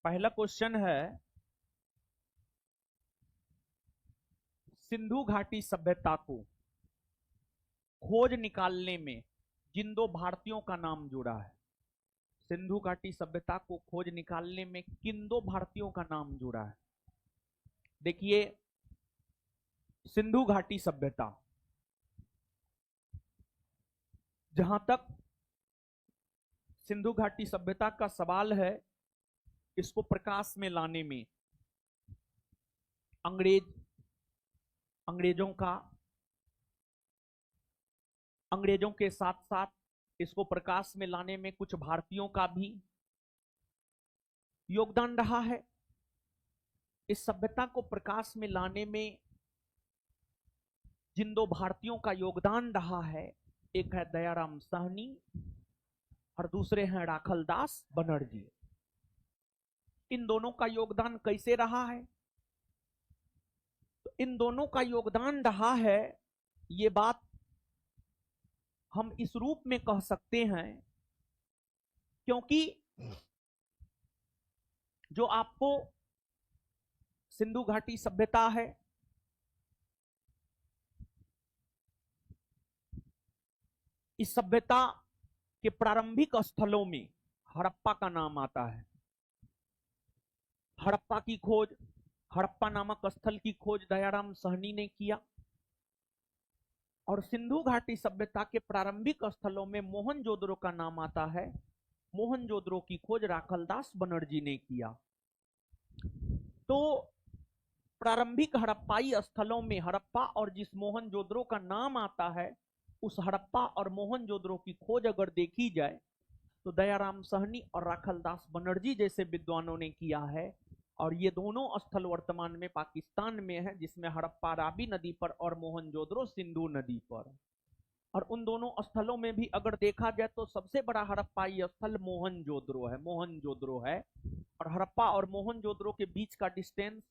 पहला क्वेश्चन है, सिंधु घाटी सभ्यता को खोज निकालने में जिन दो भारतीयों का नाम जुड़ा है, सिंधु घाटी सभ्यता को खोज निकालने में किन दो भारतीयों का नाम जुड़ा है। देखिए, सिंधु घाटी सभ्यता, जहां तक सिंधु घाटी सभ्यता का सवाल है, इसको प्रकाश में लाने में अंग्रेजों के साथ साथ इसको प्रकाश में लाने में कुछ भारतीयों का भी योगदान रहा है। इस सभ्यता को प्रकाश में लाने में जिन दो भारतीयों का योगदान रहा है, एक है दयाराम साहनी और दूसरे हैं राखलदास बनर्जी। इन दोनों का योगदान कैसे रहा है? तो इन दोनों का योगदान रहा है, ये बात हम इस रूप में कह सकते हैं, क्योंकि जो आपको सिंधु घाटी सभ्यता है, इस सभ्यता के प्रारंभिक स्थलों में हड़प्पा का नाम आता है। हड़प्पा की खोज, हड़प्पा नामक स्थल की खोज दयाराम साहनी ने किया, और सिंधु घाटी सभ्यता के प्रारंभिक स्थलों में मोहनजोदड़ो का नाम आता है। मोहनजोदड़ो की खोज राखलदास बनर्जी ने किया। तो प्रारंभिक हड़प्पाई स्थलों में हड़प्पा और जिस मोहनजोदड़ो का नाम आता है, उस हड़प्पा और मोहनजोदड़ो की खोज अगर देखी जाए तो दयाराम साहनी और राखलदास बनर्जी जैसे विद्वानों ने किया है। और ये दोनों स्थल वर्तमान में पाकिस्तान में है, जिसमें हड़प्पा रावी नदी पर और मोहनजोदड़ो सिंधु नदी पर। और उन दोनों स्थलों में भी अगर देखा जाए तो सबसे बड़ा हड़प्पाई स्थल मोहनजोदड़ो है। और हड़प्पा और मोहनजोदड़ो के बीच का डिस्टेंस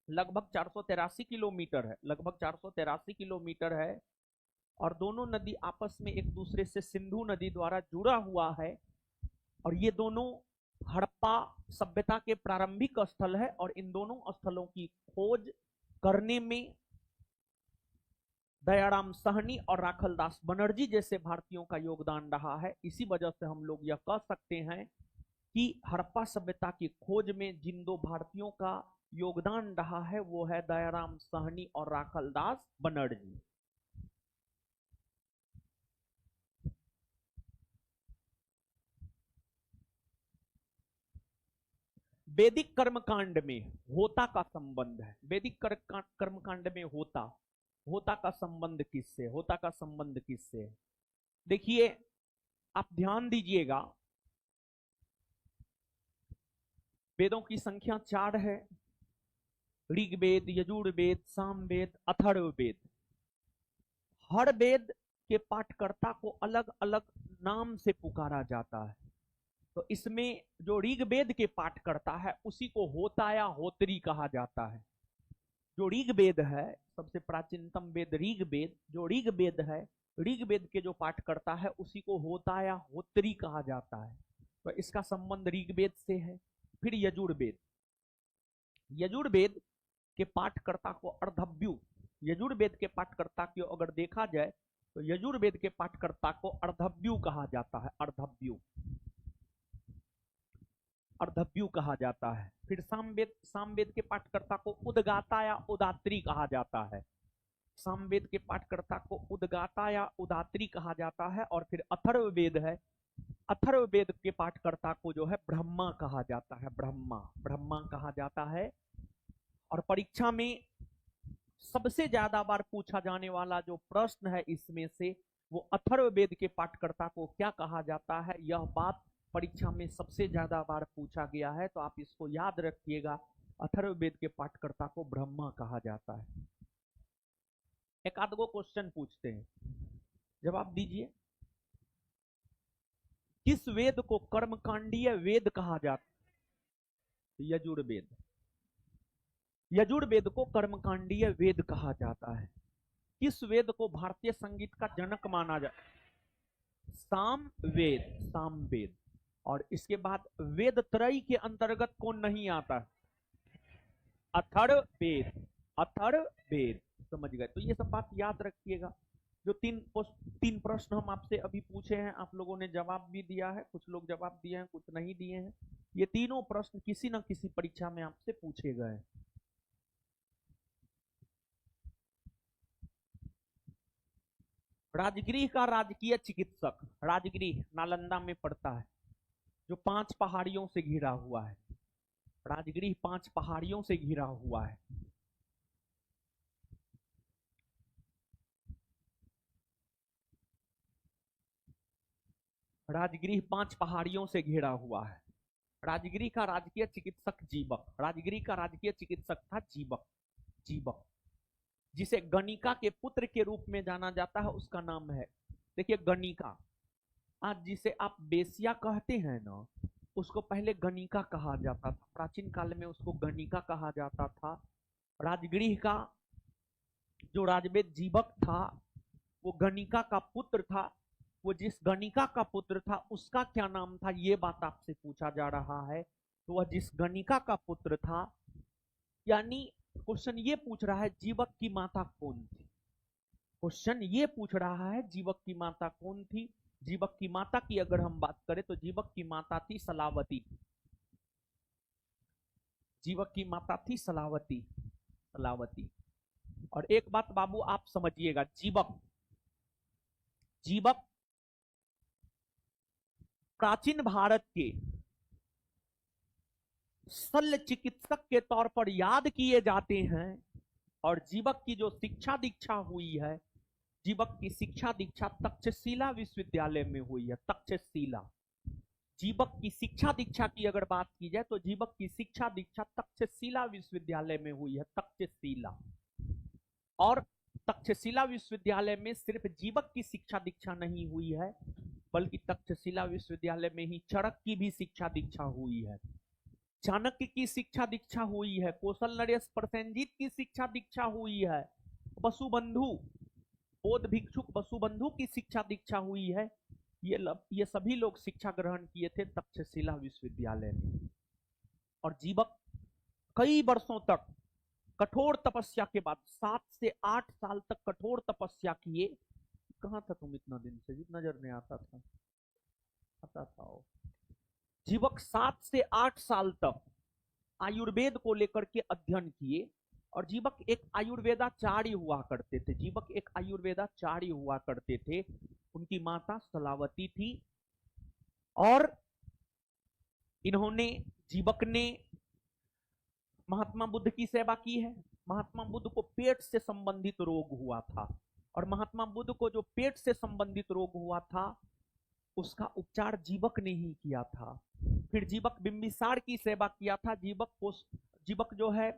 लगभग 483 किलोमीटर है, लगभग 483 किलोमीटर है। और दोनों नदी आपस में एक दूसरे से सिंधु नदी द्वारा जुड़ा हुआ है। और ये दोनों हड़प्पा सभ्यता के प्रारंभिक स्थल है, और इन दोनों स्थलों की खोज करने में दयाराम साहनी और राखलदास बनर्जी जैसे भारतीयों का योगदान रहा है। इसी वजह से हम लोग यह कह सकते हैं कि हड़प्पा सभ्यता की खोज में जिन दो भारतीयों का योगदान रहा है, वो है दयाराम साहनी और राखलदास बनर्जी। वैदिक कर्मकांड में होता का संबंध है। वैदिक कर्मकांड में होता का संबंध किससे, होता का संबंध किससे? देखिए, आप ध्यान दीजिएगा, वेदों की संख्या 4 है। ऋग्वेद, यजुर्वेद, सामवेद, अथर्ववेद। हर वेद के पाठकर्ता को अलग अलग नाम से पुकारा जाता है। तो इसमें जो ऋग्वेद के पाठकर्ता है, उसी को होता या होत्री कहा जाता है। जो ऋग्वेद है, सबसे प्राचीनतम वेद ऋग्वेद, जो ऋग्वेद है, ऋग्वेद के जो पाठकर्ता है, उसी को होता या होत्री कहा जाता है। तो इसका संबंध ऋग्वेद से है। फिर यजुर्वेद, यजुर्वेद के पाठकर्ता को अर्धव्यू, यजुर्वेद के पाठकर्ता को अगर देखा जाए तो यजुर्वेद के पाठकर्ता को अर्धव्यू कहा जाता है। अर्धव्यू कहा जाता है। फिर सामवेद के पाठकर्ता को उदगाता या उदात्री कहा जाता है। सामवेद के पाठकर्ता को उदगाता या उदात्री कहा जाता है। और फिर अथर्ववेद है, अथर्ववेद के पाठकर्ता को जो है ब्रह्मा कहा जाता है। ब्रह्मा कहा जाता है। और परीक्षा में सबसे ज्यादा बार पूछा जाने वाला जो प्रश्न है इसमें से, वो अथर्ववेद के पाठकर्ता को क्या कहा जाता है, यह बात परीक्षा में सबसे ज्यादा बार पूछा गया है। तो आप इसको याद रखिएगा, अथर्ववेद के पाठकर्ता को ब्रह्मा कहा जाता है। एक आध गो क्वेश्चन पूछते हैं, जवाब दीजिए। किस वेद को कर्मकांडीय वेद कहा जाता है? यजुर्वेद। यजुर्वेद को कर्मकांडीय वेद कहा जाता है। किस वेद को भारतीय संगीत का जनक माना जाता है? सामवेद। और इसके बाद वेद त्रयी के अंतर्गत कौन नहीं आता? अथर्ववेद, अथर्ववेद। समझ गए? तो ये सब बात याद रखिएगा। जो तीन प्रश्न हम आपसे अभी पूछे हैं, आप लोगों ने जवाब भी दिया है, कुछ लोग जवाब दिए हैं, कुछ नहीं दिए हैं। ये तीनों प्रश्न किसी न किसी परीक्षा में आपसे पूछे गए। राजगृह का राजकीय चिकित्सक, राजगृह नालंदा में पड़ता है, जो 5 पहाड़ियों से घिरा हुआ है। राजगृह 5 पहाड़ियों से घिरा हुआ है। राजगृह 5 पहाड़ियों से घिरा हुआ है। राजगृह का राजकीय चिकित्सक जीवक, राजगृह का राजकीय चिकित्सक था जीवक। जीवक जिसे गणिका के पुत्र के रूप में जाना जाता है, उसका नाम है, देखिए गणिका। आज जिसे आप बेसिया कहते हैं ना, उसको पहले गणिका कहा जाता था। प्राचीन काल में उसको गणिका कहा जाता था। राजगृह का जो राजवेद जीवक था, वो गणिका का पुत्र था। वो जिस गणिका का पुत्र था उसका क्या नाम था, ये बात आपसे पूछा जा रहा है। तो वह जिस गणिका का पुत्र था, यानी क्वेश्चन ये पूछ रहा है जीवक की माता कौन थी। क्वेश्चन ये पूछ रहा है जीवक की माता कौन थी। जीवक की माता की अगर हम बात करें तो जीवक की माता थी सलावती। जीवक की माता थी सलावती, सलावती। और एक बात बाबू आप समझिएगा, जीवक, जीवक प्राचीन भारत के शल्य चिकित्सक के तौर पर याद किए जाते हैं। और जीवक की जो शिक्षा दीक्षा हुई है, जीवक की शिक्षा दीक्षा तक्षशिला विश्वविद्यालय में हुई है। तक्षशिला, जीवक की शिक्षा दीक्षा की अगर बात की जाए तो जीवक की शिक्षा दीक्षा तक्षशिला विश्वविद्यालय में हुई है। तक्षशिला। और तक्षशिला विश्वविद्यालय में सिर्फ जीवक की शिक्षा दीक्षा नहीं हुई है, बल्कि तक्षशिला विश्वविद्यालय में ही चरक की भी शिक्षा दीक्षा हुई है, चाणक्य की शिक्षा दीक्षा हुई है, कौशल नरेश प्रसेनजीत की शिक्षा दीक्षा हुई है, वसुबंधु, बौद्ध भिक्षुक वसुबंधु की शिक्षा दीक्षा हुई है। ये सभी लोग शिक्षा ग्रहण किए थे तक्षशिला विश्वविद्यालय में। और जीवक कई वर्षों तक कठोर तपस्या के बाद 7 से 8 साल तक कठोर तपस्या किए। कहाँ था तुम इतना दिन से? नजर नहीं आता था, आता था। जीवक 7 से 8 साल तक आयुर्वेद को लेकर के अध्ययन किए। और जीवक एक आयुर्वेदाचार्य हुआ करते थे। जीवक एक आयुर्वेदाचार्य हुआ करते थे। उनकी माता सलावती थी। और इन्होंने, जीवक ने महात्मा बुद्ध की सेवा की है। महात्मा बुद्ध को पेट से संबंधित रोग हुआ था, और महात्मा बुद्ध को जो पेट से संबंधित रोग हुआ था, उसका उपचार जीवक ने ही किया था। फिर जीवक बिंबिसार की सेवा किया था। जीवक जो है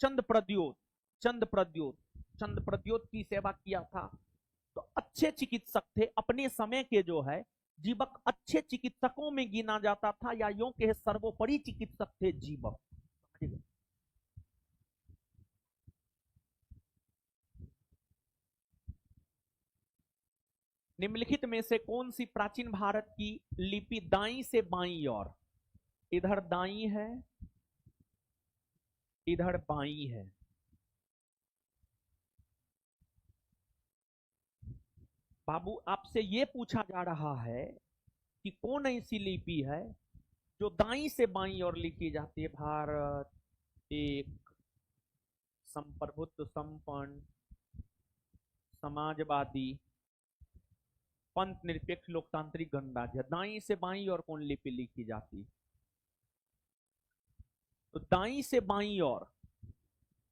चंद्रप्रद्योत, चंद्रप्रद्योत की सेवा किया था। तो अच्छे चिकित्सक थे अपने समय के। जो है जीवक अच्छे चिकित्सकों में गिना जाता था, या यूं कहे सर्वोपरि चिकित्सक थे जीवक। निम्नलिखित में से कौन सी प्राचीन भारत की लिपि दाई से बाई ओर, इधर दाई है इधर बाई है? बाबू आपसे यह पूछा जा रहा है कि कौन ऐसी लिपि है जो दाई से बाई ओर लिखी जाती है। भारत एक संप्रभुत्व संपन्न समाजवादी पंथ निरपेक्ष लोकतांत्रिक गणराज्य, दाई से बाई और कौन लिपि लिखी जाती? तो दाई से बाई और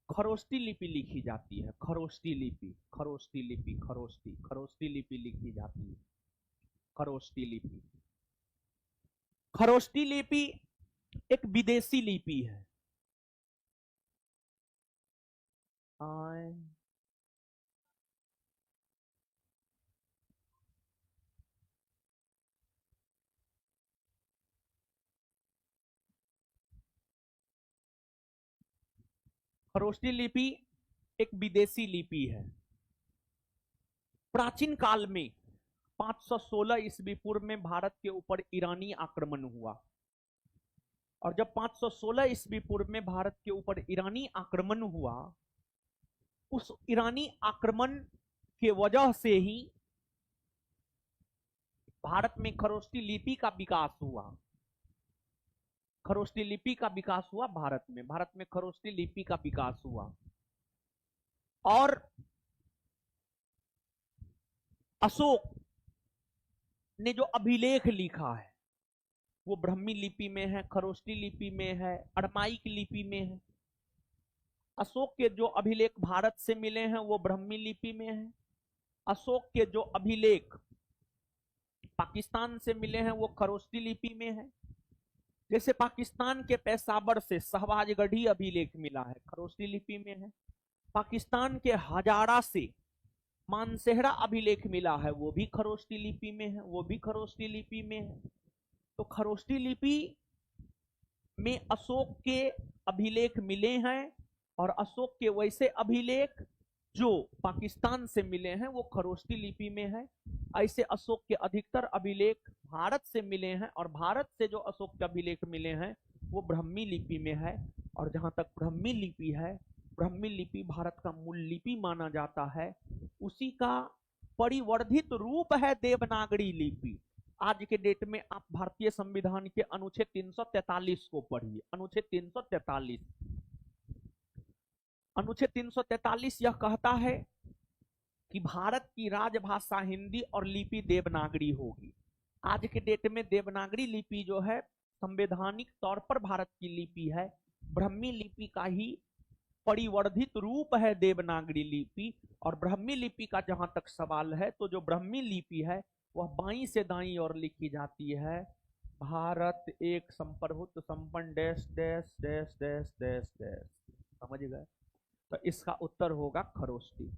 खरोष्टी लिपि लिखी जाती है। खरोष्टी लिपि, खरोष्टी लिपि, खरोष्टी लिपि लिखी जाती है। खरोष्टी लिपि, खरोष्टी लिपि एक विदेशी लिपि है। खरोष्टी लिपि एक विदेशी लिपि है। प्राचीन काल में, 516 ईस्वी पूर्व में भारत के ऊपर ईरानी आक्रमण हुआ। और जब 516 ईस्वी पूर्व में भारत के ऊपर ईरानी आक्रमण हुआ, उस ईरानी आक्रमण के वजह से ही भारत में खरोष्ठी लिपि का विकास हुआ। खरोष्ठी लिपि का विकास हुआ भारत में खरोष्ठी लिपि का विकास हुआ। और अशोक ने जो अभिलेख लिखा है वो ब्राह्मी लिपि में है, खरोष्ठी लिपि में है, अरमाइक लिपि में है। अशोक के जो अभिलेख भारत से मिले हैं वो ब्राह्मी लिपि में है। अशोक के जो अभिलेख पाकिस्तान से मिले हैं वो खरोष्ठी लिपि में है। जैसे पाकिस्तान के पेशावर से शहबाजगढ़ी अभिलेख मिला है, खरोष्ठी लिपि में है। पाकिस्तान के हजारा से मानसेहरा अभिलेख मिला है, वो भी खरोष्ठी लिपि में है, वो भी खरोष्ठी लिपि में है। तो खरोष्ठी लिपि में अशोक के अभिलेख मिले हैं, और अशोक के वैसे अभिलेख जो पाकिस्तान से मिले हैं वो खरोष्ठी लिपि में है। ऐसे अशोक के अधिकतर अभिलेख भारत से मिले हैं, और भारत से जो अशोक के अभिलेख मिले हैं वो ब्राह्मी लिपि में है। और जहां तक ब्राह्मी लिपि है, ब्राह्मी लिपि भारत का मूल लिपि माना जाता है। उसी का परिवर्धित रूप है देवनागरी लिपि। आज के डेट में आप भारतीय संविधान के अनुच्छेद 343 को पढ़िए। अनुच्छेद 343, अनुच्छेद 343 यह कहता है कि भारत की राजभाषा हिंदी और लिपि देवनागरी होगी। आज के डेट में देवनागरी लिपि जो है संवैधानिक तौर पर भारत की लिपि है। ब्राह्मी लिपि का ही परिवर्धित रूप है देवनागरी लिपि। और ब्राह्मी लिपि का जहां तक सवाल है, तो जो ब्राह्मी लिपि है वह बाईं से दाईं ओर लिखी जाती है। भारत एक संप्रभुत्व संपन्न dash dash dash dash dash dash. समझ गए? तो इसका उत्तर होगा खरोष्ठी।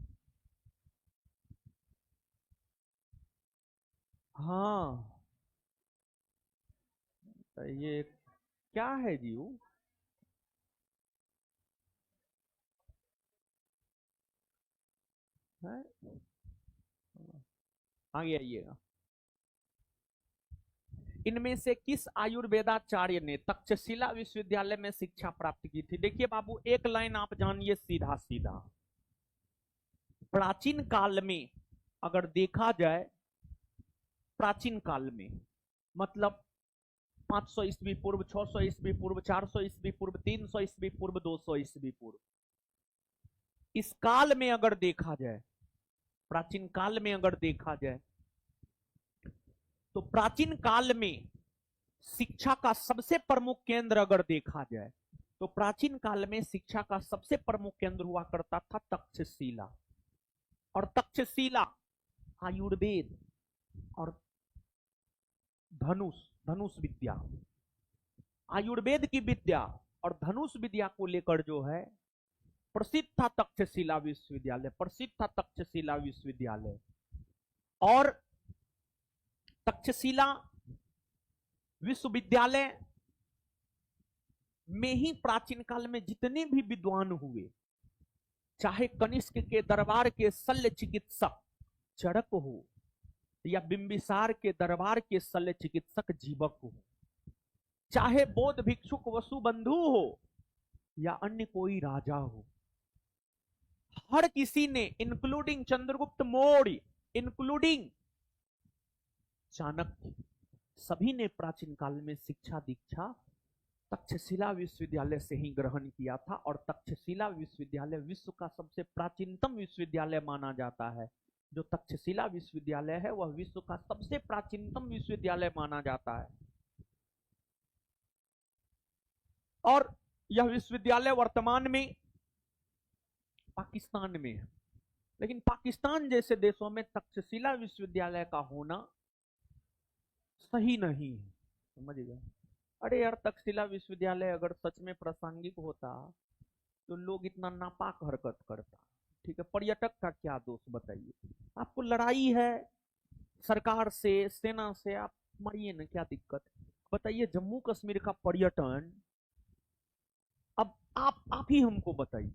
हाँ, तो ये क्या है जीव? है? आगे आइएगा। इनमें से किस आयुर्वेदाचार्य ने तक्षशिला विश्वविद्यालय में शिक्षा प्राप्त की थी? देखिए बाबू, एक लाइन आप जानिए सीधा सीधा। प्राचीन काल में अगर देखा जाए, प्राचीन काल में मतलब 500 ईस्वी पूर्व, 600 ईस्वी पूर्व, 400 ईस्वी पूर्व, 300 ईस्वी पूर्व, 200 ईस्वी पूर्व, इस काल में अगर देखा जाए, प्राचीन काल में अगर देखा जाए, तो प्राचीन काल में शिक्षा का सबसे प्रमुख केंद्र अगर देखा जाए, तो प्राचीन काल में शिक्षा का सबसे प्रमुख केंद्र हुआ करता था तक्षशिला। और तक्षशिला आयुर्वेद और धनुष विद्या, आयुर्वेद की विद्या और धनुष विद्या को लेकर जो है प्रसिद्ध था तक्षशिला विश्वविद्यालय, प्रसिद्ध था तक्षशिला विश्वविद्यालय। और तक्षशिला विश्वविद्यालय में ही प्राचीन काल में जितने भी विद्वान हुए, चाहे कनिष्क के दरबार के शल्य चिकित्सक चरक हो, या बिंबिसार के दरबार के शल्य चिकित्सक जीवक हो, चाहे बौद्ध भिक्षुक वसुबंधु हो, या अन्य कोई राजा हो, हर किसी ने, इंक्लूडिंग चंद्रगुप्त मौर्य, इंक्लूडिंग चाणक्य, सभी ने प्राचीन काल में शिक्षा दीक्षा तक्षशिला विश्वविद्यालय से ही ग्रहण किया था। और तक्षशिला विश्वविद्यालय विश्व का सबसे प्राचीनतम विश्वविद्यालय माना जाता है। जो तक्षशिला विश्वविद्यालय है वह विश्व का सबसे प्राचीनतम विश्वविद्यालय माना जाता है। और यह विश्वविद्यालय वर्तमान में पाकिस्तान में है। लेकिन पाकिस्तान जैसे देशों में तक्षशिला विश्वविद्यालय का होना सही नहीं है। समझ गए? अरे यार, तक्षशिला विश्वविद्यालय अगर सच में प्रासंगिक होता तो लोग इतना नापाक हरकत करता। ठीक है, पर्यटक का क्या दोष बताइए? आपको लड़ाई है सरकार से, सेना से, आप मारिए ना, क्या दिक्कत? बताइए, जम्मू कश्मीर का पर्यटन, अब आप ही हमको बताइए,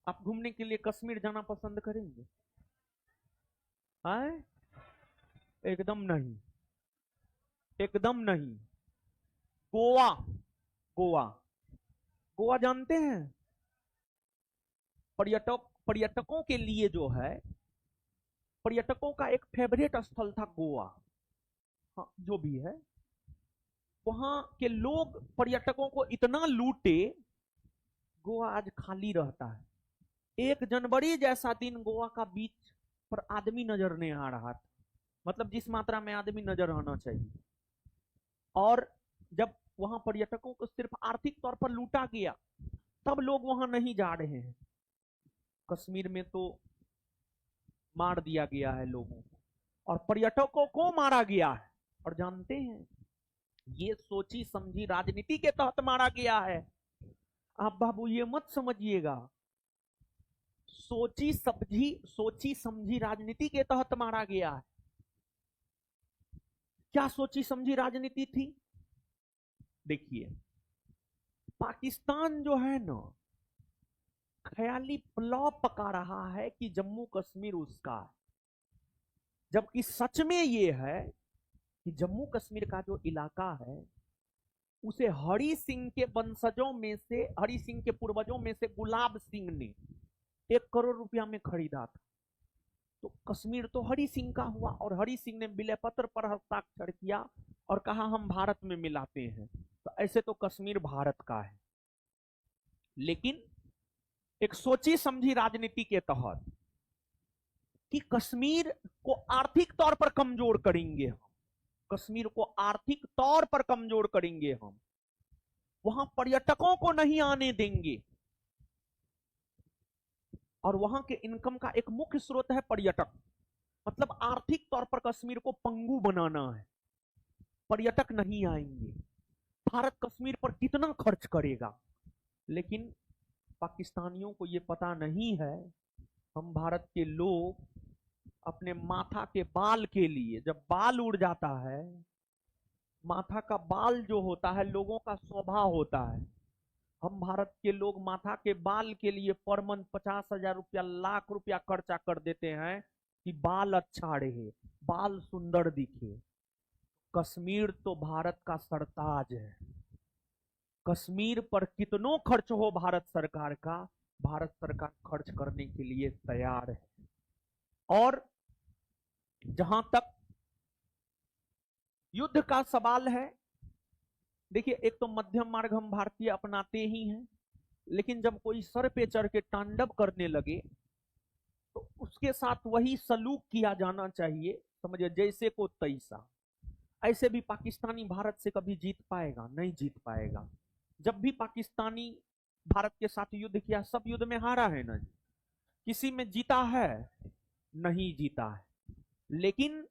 आप घूमने के लिए कश्मीर जाना पसंद करेंगे? एकदम नहीं, एकदम नहीं। गोवा, गोवा, गोवा जानते हैं? पर्यटकों के लिए जो है, पर्यटकों का एक फेवरेट स्थल था गोवा। हाँ, जो भी है, वहां के लोग पर्यटकों को इतना लूटे, गोवा आज खाली रहता है। 1 जनवरी जैसा दिन गोवा का बीच पर आदमी नजर नहीं आ रहा था, मतलब जिस मात्रा में आदमी नजर आना चाहिए। और जब वहां पर्यटकों को सिर्फ आर्थिक तौर पर लूटा गया, तब लोग वहां नहीं जा रहे हैं। कश्मीर में तो मार दिया गया है लोगों को, और पर्यटकों को मारा गया है। और जानते हैं, ये सोची समझी राजनीति के तहत मारा गया है। आप बाबू ये मत समझिएगा, सोची समझी राजनीति के तहत मारा गया है। क्या सोची समझी राजनीति थी? देखिए, पाकिस्तान जो है ना, ख्याली प्लाव पका रहा है कि जम्मू कश्मीर उसका है, जबकि सच में ये है कि जम्मू कश्मीर का जो इलाका है, उसे हरि सिंह के वंशजों में से, हरि सिंह के पूर्वजों में से गुलाब सिंह ने 1 करोड़ रुपया में खरीदा था। तो कश्मीर तो हरि सिंह का हुआ, और हरि सिंह ने विलय पत्र पर हस्ताक्षर किया और कहा हम भारत में मिलाते हैं। तो ऐसे तो कश्मीर भारत का है, लेकिन एक सोची समझी राजनीति के तहत कि कश्मीर को आर्थिक तौर पर कमजोर करेंगे हम, कश्मीर को आर्थिक तौर पर कमजोर करेंगे हम, वहां पर्यटकों को नहीं आने देंगे। और वहां के इनकम का एक मुख्य स्रोत है पर्यटक, मतलब आर्थिक तौर पर कश्मीर को पंगु बनाना है, पर्यटक नहीं आएंगे। भारत कश्मीर पर कितना खर्च करेगा, लेकिन पाकिस्तानियों को यह पता नहीं है, हम भारत के लोग अपने माथा के बाल के लिए, जब बाल उड़ जाता है, माथा का बाल जो होता है लोगों का स्वभाव होता है, हम भारत के लोग माथा के बाल के लिए पर मंथ 50,000 रुपया, लाख रुपया खर्चा कर देते हैं कि बाल अच्छा रहे, बाल सुंदर दिखे। कश्मीर तो भारत का सरताज है, कश्मीर पर कितनों खर्च हो भारत सरकार का, भारत सरकार खर्च करने के लिए तैयार है। और जहां तक युद्ध का सवाल है, देखिए, एक तो मध्यम मार्ग हम भारतीय अपनाते ही हैं, लेकिन जब कोई सर पे चढ़ के तांडव करने लगे तो उसके साथ वही सलूक किया जाना चाहिए, समझिए, जैसे को तैसा। ऐसे भी पाकिस्तानी भारत से कभी जीत पाएगा? नहीं जीत पाएगा। जब भी पाकिस्तानी भारत के साथ युद्ध किया, सब युद्ध में हारा है ना, किसी में जीता है? नहीं जीता है। लेकिन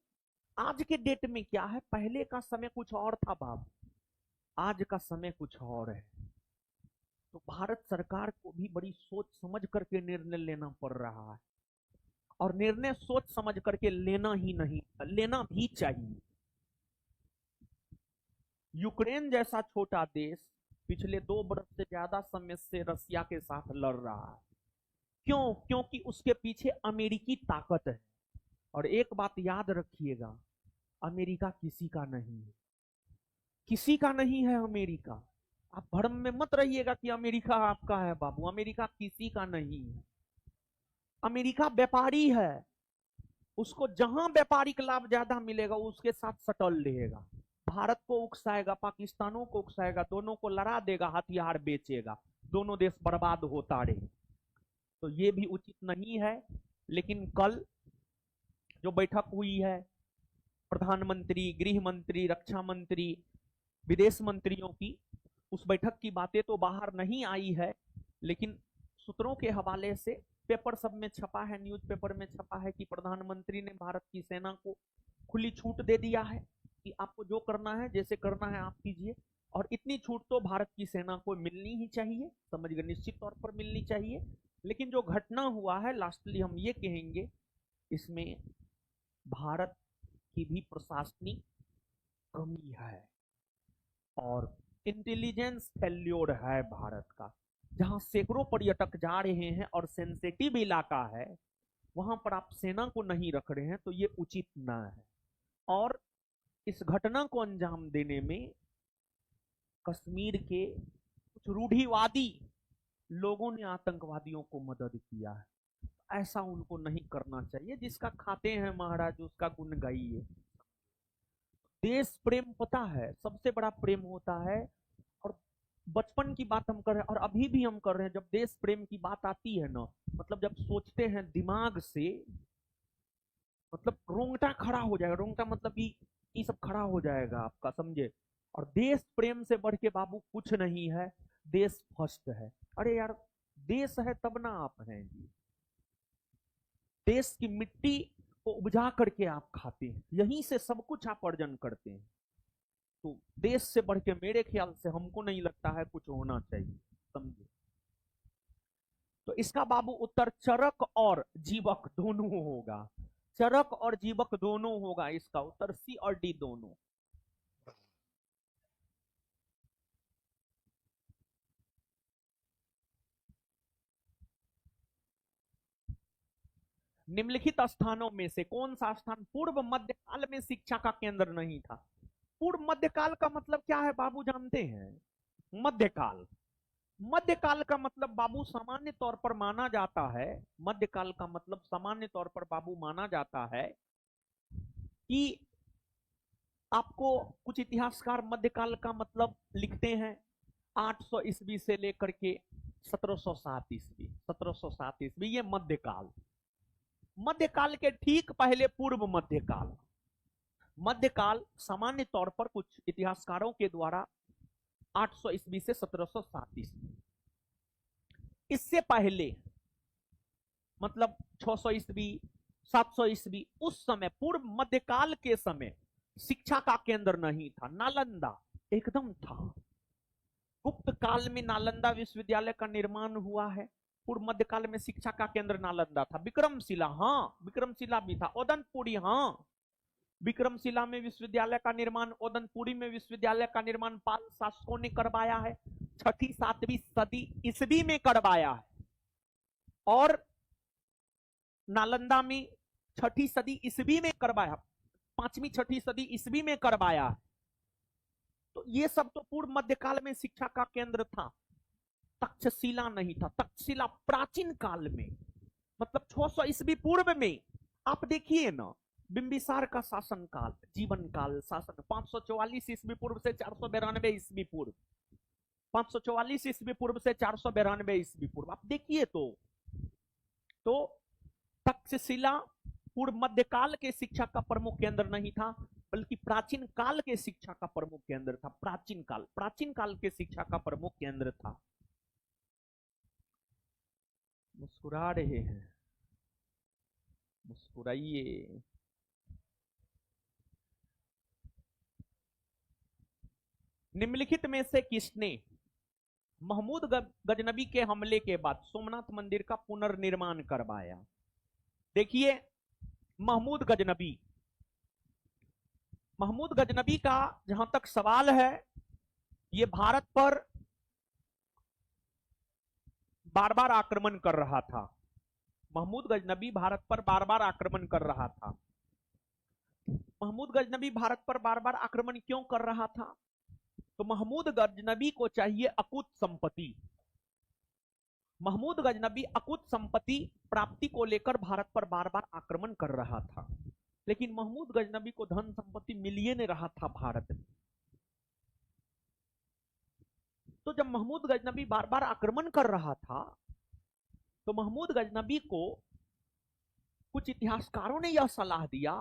आज के डेट में क्या है, पहले का समय कुछ और था बाप, आज का समय कुछ और है। तो भारत सरकार को भी बड़ी सोच समझ करके निर्णय लेना पड़ रहा है, और निर्णय सोच समझ करके लेना ही नहीं, लेना भी चाहिए। यूक्रेन जैसा छोटा देश पिछले 2 वर्ष से ज्यादा समय से रसिया के साथ लड़ रहा है। क्यों? क्योंकि उसके पीछे अमेरिकी ताकत है। और एक बात याद रखिएगा, अमेरिका किसी का नहीं है, किसी का नहीं है अमेरिका। आप भ्रम में मत रहिएगा कि अमेरिका आपका है बाबू, अमेरिका किसी का नहीं है। अमेरिका व्यापारी है, उसको जहां व्यापारिक लाभ ज्यादा मिलेगा उसके साथ सटल रहेगा, भारत को उकसाएगा, पाकिस्तानों को उकसाएगा, दोनों को लड़ा देगा, हथियार बेचेगा, दोनों देश बर्बाद होता रहे। तो ये भी उचित नहीं है। लेकिन कल जो बैठक हुई है प्रधानमंत्री, गृह मंत्री, रक्षा मंत्री, विदेश मंत्रियों की, उस बैठक की बातें तो बाहर नहीं आई है, लेकिन सूत्रों के हवाले से पेपर सब में छपा है, न्यूज़पेपर में छपा है कि प्रधानमंत्री ने भारत की सेना को खुली छूट दे दिया है कि आपको जो करना है, जैसे करना है आप कीजिए। और इतनी छूट तो भारत की सेना को मिलनी ही चाहिए, समझ गए, निश्चित तौर पर मिलनी चाहिए। लेकिन जो घटना हुआ है, लास्टली हम ये कहेंगे, इसमें भारत की भी प्रशासनिक कमी है और इंटेलिजेंस फेल्योर है भारत का। जहां सैकड़ों पर्यटक जा रहे हैं और सेंसिटिव इलाका है, वहां पर आप सेना को नहीं रख रहे हैं, तो ये उचित ना है। और इस घटना को अंजाम देने में कश्मीर के कुछ रूढ़िवादी लोगों ने आतंकवादियों को मदद किया है। ऐसा उनको नहीं करना चाहिए। जिसका खाते हैं महाराज उसका गुण गाइए। देश प्रेम पता है सबसे बड़ा प्रेम होता है। और बचपन की बात हम कर रहे हैं और अभी भी हम कर रहे हैं। जब देश प्रेम की बात आती है ना, मतलब जब सोचते हैं दिमाग से, मतलब रोंगटा खड़ा हो जाएगा। रोंगटा मतलब ये सब खड़ा हो जाएगा आपका, समझे। और देश प्रेम से बढ़ के बाबू कुछ नहीं है। देश फर्स्ट है। अरे यार, देश है तब ना आप हैं जी। देश की मिट्टी को उपजा करके आप खाते हैं, यहीं से सब कुछ आप अर्जन करते हैं। तो देश से बढ़ के मेरे ख्याल से हमको नहीं लगता है कुछ होना चाहिए, समझे। तो इसका बाबू उत्तर चरक और जीवक दोनों होगा। चरक और जीवक दोनों होगा इसका उत्तर, सी और डी दोनों। निम्नलिखित स्थानों में से कौन सा स्थान पूर्व मध्यकाल में शिक्षा का केंद्र नहीं था? पूर्व मध्यकाल का मतलब क्या है बाबू जानते हैं? मध्यकाल, मध्यकाल का मतलब बाबू सामान्य तौर पर माना जाता है, मध्यकाल का मतलब सामान्य तौर पर बाबू माना जाता है कि आपको कुछ इतिहासकार मध्यकाल का मतलब लिखते हैं 800 ईस्वी से लेकर के 1707 ईस्वी। 1707 ईस्वी ये मध्यकाल। मध्यकाल के ठीक पहले पूर्व मध्यकाल। मध्यकाल सामान्य तौर पर कुछ इतिहासकारों के द्वारा 800 ईस्वी से 1707 ईस्वी। इससे पहले मतलब 600 ईस्वी 700 ईस्वी, उस समय पूर्व मध्यकाल के समय शिक्षा का केंद्र नहीं था। नालंदा एकदम था। गुप्त काल में नालंदा विश्वविद्यालय का निर्माण हुआ है। पूर्व मध्यकाल में शिक्षा का केंद्र नालंदा था। विक्रमशिला, हाँ विक्रमशिला भी था। ओदनपुरी, हाँ विक्रमशिला में विश्वविद्यालय का निर्माण, ओदनपुरी में विश्वविद्यालय का निर्माण पाल शासकों ने करवाया है। 6ठी 7वीं सदी ईस्वी में करवाया है। और नालंदा में 6ठी सदी ईस्वी में करवाया, 5वीं 6ठी सदी ईस्वी में करवाया है। तो ये सब तो पूर्व मध्यकाल में शिक्षा का केंद्र था। तक्षशिला नहीं था। तक्षशिला प्राचीन काल में, मतलब 600 ईस्वी पूर्व में। आप देखिए ना, बिंबिसार का शासन काल, जीवन काल, शासन 544 ईस्वी पूर्व से 492 ईस्वी पूर्व। 544 ईस्वी पूर्व से 492 ईस्वी पूर्व आप देखिए तो तक्षशिला पूर्व मध्यकाल के शिक्षा का प्रमुख केंद्र नहीं था, बल्कि प्राचीन काल के शिक्षा का प्रमुख केंद्र था। प्राचीन काल के शिक्षा का प्रमुख केंद्र था। मुस्कुरा रहे हैं, मुस्कुराइए। निम्नलिखित में से किसने महमूद गजनबी के हमले के बाद सोमनाथ मंदिर का पुनर्निर्माण करवाया? देखिए, महमूद गजनबी का जहां तक सवाल है, ये भारत पर बार बार आक्रमण कर रहा था। महमूद गजनबी भारत पर बार बार आक्रमण कर रहा था। महमूद गजनबी भारत पर बार बार आक्रमण क्यों कर रहा था? तो महमूद गजनबी को चाहिए अकूत संपत्ति। महमूद गजनबी अकूत संपत्ति प्राप्ति को लेकर भारत पर बार बार आक्रमण कर रहा था। लेकिन महमूद गजनबी को धन संपत्ति मिलिए नहीं रहा था भारत में। तो जब महमूद गजनबी बार बार आक्रमण कर रहा था, तो महमूद गजनबी को कुछ इतिहासकारों ने यह सलाह दिया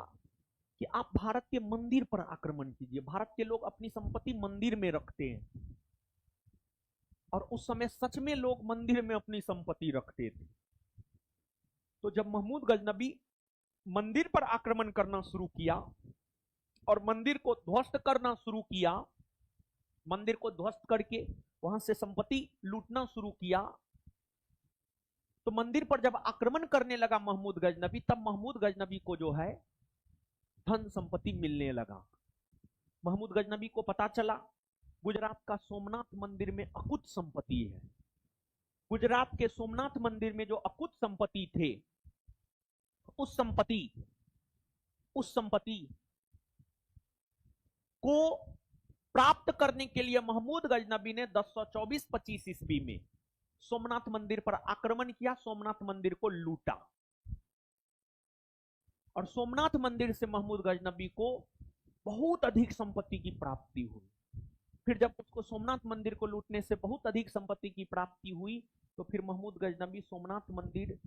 कि आप भारत के मंदिर पर आक्रमण कीजिए। भारत के लोग अपनी संपत्ति मंदिर में रखते हैं, और उस समय सच में लोग मंदिर में अपनी संपत्ति रखते थे। तो जब महमूद गजनबी मंदिर पर आक्रमण करना शुरू किया और मंदिर को ध्वस्त करना शुरू किया, मंदिर को ध्वस्त करके वहां से संपत्ति लूटना शुरू किया, तो मंदिर पर जब आक्रमण करने लगा महमूद गजनबी, तब महमूद गजनबी को जो है धन संपत्ति मिलने लगा। महमूद गजनबी को पता चला गुजरात का सोमनाथ मंदिर में अकुत संपत्ति है। गुजरात के सोमनाथ मंदिर में जो अकुत संपत्ति थे, उस संपत्ति को प्राप्त करने के लिए महमूद गजनबी ने 1024-25 ईस्वी में सोमनाथ मंदिर पर आक्रमण किया, सोमनाथ मंदिर को लूटा और सोमनाथ मंदिर से महमूद गजनबी को बहुत अधिक संपत्ति की प्राप्ति हुई। फिर जब उसको सोमनाथ मंदिर को लूटने से बहुत अधिक संपत्ति की प्राप्ति हुई तो फिर महमूद गजनबी सोमनाथ मंदिर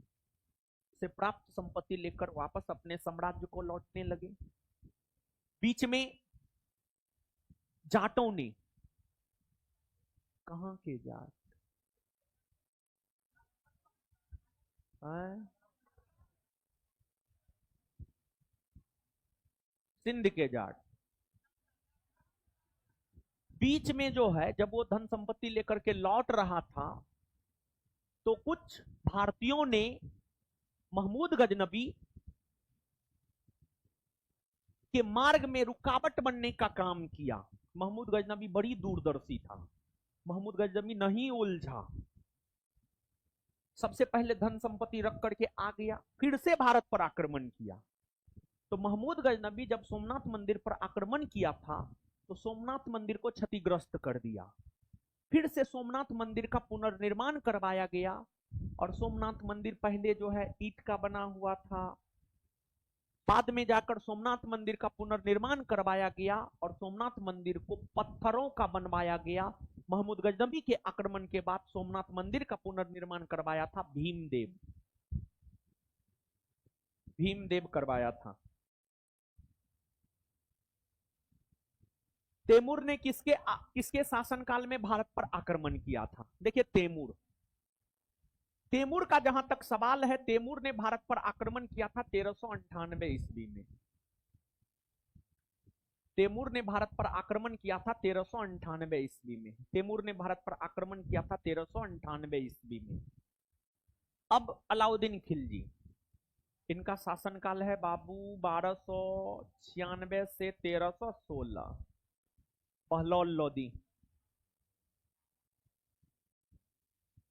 से प्राप्त संपत्ति लेकर वापस अपने साम्राज्य को लौटने लगे। बीच में जाटों ने, कहां के जाट, सिंध के जाट, बीच में जो है जब वो धन संपत्ति लेकर के लौट रहा था तो कुछ भारतीयों ने महमूद गजनबी के मार्ग में रुकावट बनने का काम किया। महमूद गजनबी बड़ी दूरदर्शी था, महमूद गजनबी नहीं उलझा, सबसे पहले धन संपत्ति रख करके आ गया, फिर से भारत पर आक्रमण किया। तो महमूद गजनबी जब सोमनाथ मंदिर पर आक्रमण किया था तो सोमनाथ मंदिर को क्षतिग्रस्त कर दिया, फिर से सोमनाथ मंदिर का पुनर्निर्माण करवाया गया और सोमनाथ मंदिर पहले जो है ईंट का बना हुआ था, बाद में जाकर सोमनाथ मंदिर का पुनर्निर्माण करवाया गया और सोमनाथ मंदिर को पत्थरों का बनवाया गया। महमूद गजनबी के आक्रमण के बाद सोमनाथ मंदिर का पुनर्निर्माण करवाया था भीमदेव, भीमदेव करवाया था। तैमूर ने किसके शासनकाल में भारत पर आक्रमण किया था? देखिए तैमूर का जहां तक सवाल है, तैमूर ने भारत पर आक्रमण किया था 1398 ईस्वी में। तैमूर ने भारत पर आक्रमण किया था 1398 ईस्वी में। तैमूर ने भारत पर आक्रमण किया था 1398 ईस्वी में। अब अलाउद्दीन खिलजी, इनका शासनकाल है बाबू 1296 से 1316। पहलौल लोदी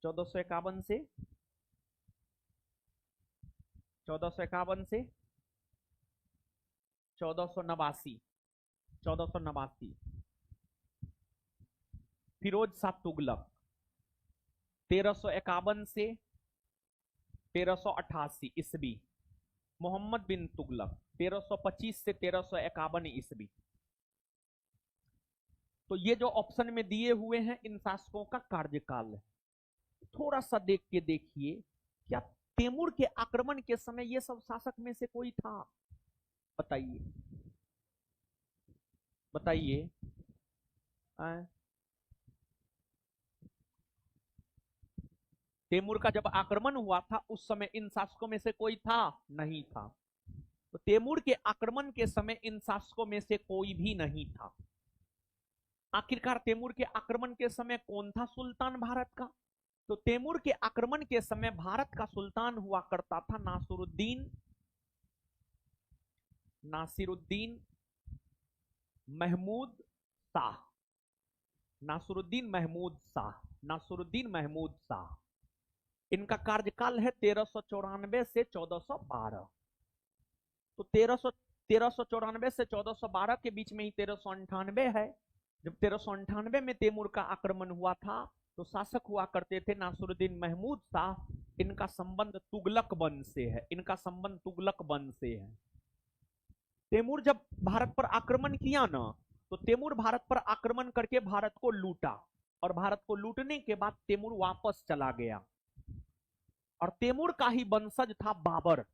1451 से 1489। फिरोज शाह तुगलक 1351 से 1388 ईस्वी। मोहम्मद बिन तुगलक 1325 से 1351 ईस्वी। तो ये जो ऑप्शन में दिए हुए हैं इन शासकों का कार्यकाल है। थोड़ा सा देख के देखिए, क्या तैमूर के आक्रमण के समय ये सब शासक में से कोई था? बताइए बताइए। तैमूर का जब आक्रमण हुआ था उस समय इन शासकों में से कोई था? नहीं था। तो तैमूर के आक्रमण के समय इन शासकों में से कोई भी नहीं था। आखिरकार तैमूर के आक्रमण के समय कौन था सुल्तान भारत का? तो तैमूर के आक्रमण के समय भारत का सुल्तान हुआ करता था नासिरुद्दीन महमूद शाह। नासिरुद्दीन महमूद शाह। इनका कार्यकाल है 1394 से 1412। तो 1394 से 1412 के बीच में ही 1398 है। जब 1398 में तैमूर का आक्रमण हुआ था तो शासक हुआ करते थे नासिरुद्दीन महमूद शाह। इनका संबंध तुगलक वंश से है। तैमूर जब भारत पर आक्रमण किया ना तो तैमूर भारत पर आक्रमण करके भारत को लूटा और भारत को लूटने के बाद तैमूर वापस चला गया। और तैमूर का ही वंशज था बाबर।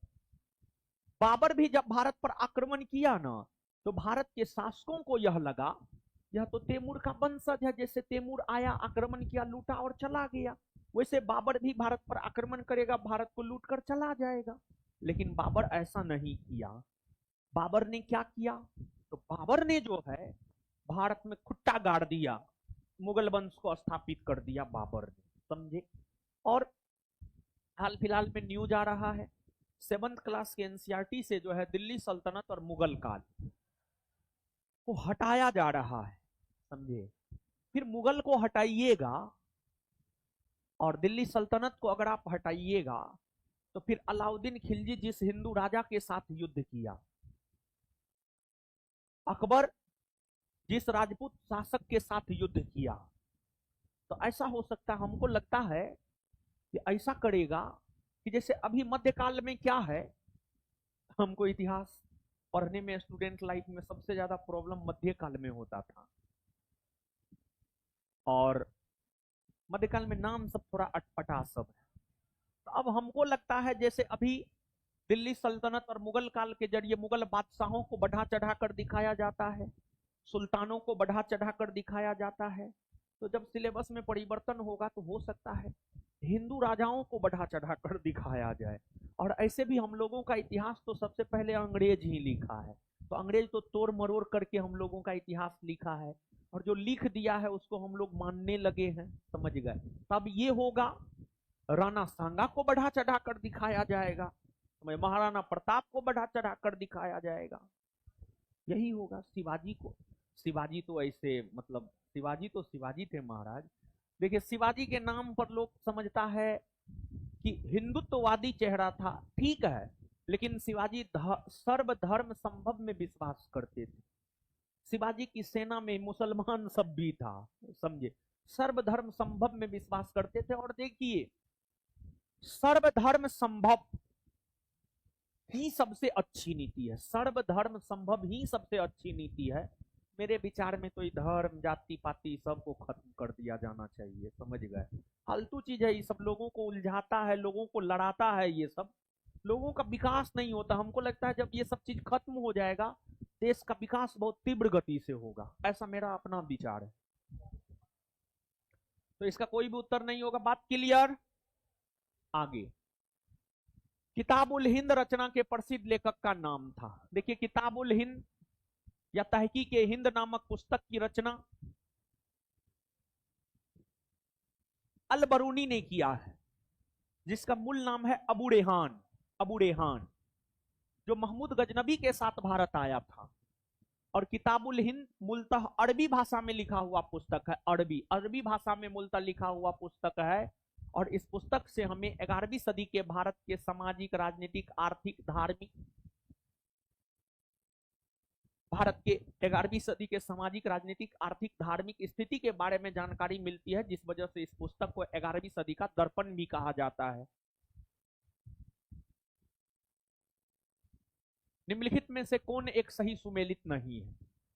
बाबर भी जब भारत पर आक्रमण किया ना तो भारत के शासकों को यह लगा यह तो तैमूर का वंशज है, जैसे तैमूर आया, आक्रमण किया, लूटा और चला गया, वैसे बाबर भी भारत पर आक्रमण करेगा, भारत को लूट कर चला जाएगा। लेकिन बाबर ऐसा नहीं किया। बाबर ने क्या किया? तो बाबर ने जो है भारत में खुट्टा गाड़ दिया, मुगल वंश को स्थापित कर दिया बाबर ने, समझे। और हाल फिलहाल में न्यूज आ रहा है 7th क्लास के एनसीईआरटी से जो है दिल्ली सल्तनत और मुगल काल को हटाया जा रहा है, समझे। फिर मुगल को हटाइएगा और दिल्ली सल्तनत को अगर आप हटाइएगा तो फिर अलाउद्दीन खिलजी जिस हिंदू राजा के साथ युद्ध किया, अकबर जिस राजपूत शासक के साथ युद्ध किया। तो ऐसा हो सकता है, हमको लगता है कि ऐसा करेगा कि जैसे अभी मध्यकाल में क्या है, हमको इतिहास पढ़ने में स्टूडेंट लाइफ में सबसे ज्यादा प्रॉब्लम मध्यकाल में होता था, और मध्यकाल में नाम सब थोड़ा अटपटा सब है। तो अब हमको लगता है जैसे अभी दिल्ली सल्तनत और मुगल काल के जरिए मुगल बादशाहों को बढ़ा चढ़ा कर दिखाया जाता है, सुल्तानों को बढ़ा चढ़ा कर दिखाया जाता है। तो जब सिलेबस में परिवर्तन होगा तो हो सकता है हिंदू राजाओं को बढ़ा चढ़ा कर दिखाया जाए। और ऐसे भी हम लोगों का इतिहास तो सबसे पहले अंग्रेज ही लिखा है, तो अंग्रेज तो तोड़ मरोड़ करके हम लोगों का इतिहास लिखा है, और जो लिख दिया है उसको हम लोग मानने लगे हैं, समझ गए। तब ये होगा, राणा सांगा को बढ़ा चढ़ा कर दिखाया जाएगा, महाराणा प्रताप को बढ़ा चढ़ा कर दिखाया जाएगा, यही होगा। शिवाजी को, शिवाजी तो ऐसे मतलब शिवाजी तो शिवाजी थे महाराज। देखिए शिवाजी के नाम पर लोग समझता है कि हिंदुत्ववादी चेहरा था, ठीक है, लेकिन शिवाजी सर्वधर्म संभव में विश्वास करते थे। शिवाजी की सेना में मुसलमान सब भी था, समझे, सर्वधर्म संभव में विश्वास करते थे। और देखिए सर्वधर्म संभव ही सबसे अच्छी नीति है, सर्वधर्म संभव ही सबसे अच्छी नीति है। मेरे विचार में तो ये धर्म जाति पाति सबको खत्म कर दिया जाना चाहिए, समझ गए। फालतू चीज है, ये सब लोगों को उलझाता है, लोगों को लड़ाता है, ये सब लोगों का विकास नहीं होता। हमको लगता है जब ये सब चीज खत्म हो जाएगा देश का विकास बहुत तीव्र गति से होगा, ऐसा मेरा अपना विचार है। तो इसका कोई भी उत्तर नहीं होगा, बात क्लियर। आगे, किताबुल हिंद रचना के प्रसिद्ध लेखक का नाम था। देखिए किताबुल हिंद या तहकीक हिंद नामक पुस्तक की रचना अल बरूनी ने किया है, जिसका मूल नाम है अबू रेहान। अबू रेहान जो महमूद गजनबी के साथ भारत आया था। और किताबुल हिंद मूलतः अरबी भाषा में लिखा हुआ पुस्तक है, अरबी भाषा में मूलतः लिखा हुआ पुस्तक है। और इस पुस्तक से हमें 11वीं सदी के भारत के सामाजिक, राजनीतिक, आर्थिक, धार्मिक, भारत के 11वीं सदी के सामाजिक, राजनीतिक, आर्थिक, धार्मिक स्थिति के बारे में जानकारी मिलती है, जिस वजह से इस पुस्तक को 11वीं सदी का दर्पण भी कहा जाता है। निम्नलिखित में से कौन एक सही सुमेलित नहीं है,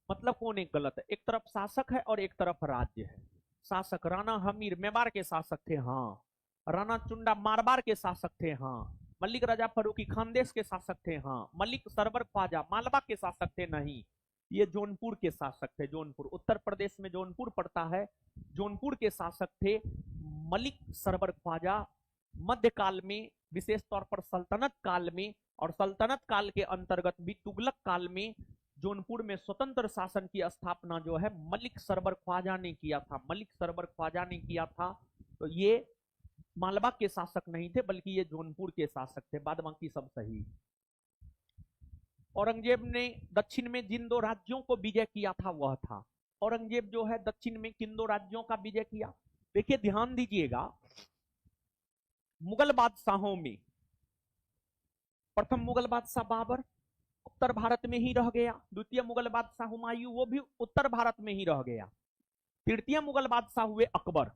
मतलब कौन एक गलत है। एक तरफ शासक है और एक तरफ राज्य है। शासक राणा हमीर मेवाड़ के शासक थे, हाँ। राणा चुंडा मारवाड़ के शासक थे, हाँ। मलिक राजा फरूकी खानदेश के शासक थे, हाँ। मलिक सरवर ख्वाजा मालवा के शासक थे, नहीं, ये जौनपुर के शासक थे। जौनपुर उत्तर प्रदेश में जौनपुर पड़ता है, जौनपुर के शासक थे मलिक सरवर ख्वाजा। मध्यकाल में, विशेष तौर पर सल्तनत काल में, और सल्तनत काल के अंतर्गत भी तुगलक काल में जौनपुर में स्वतंत्र शासन की स्थापना जो है मलिक सरवर ख्वाजा ने किया था, मलिक सरवर ख्वाजा ने किया था। तो ये मालवा के शासक नहीं थे, बल्कि ये जौनपुर के शासक थे। बाद बाकी सब सही। औरंगजेब ने दक्षिण में जिन 2 राज्यों को विजय किया था वह था, औरंगजेब जो है दक्षिण में किन 2 राज्यों का विजय किया। देखिए ध्यान दीजिएगा, मुगल बादशाहों में प्रथम मुगल बादशाह बाबर उत्तर भारत में ही रह गया। द्वितीय मुगल बादशाह हुमायूं, वो भी उत्तर भारत में ही रह गया। तृतीय मुगल बादशाह हुए अकबर।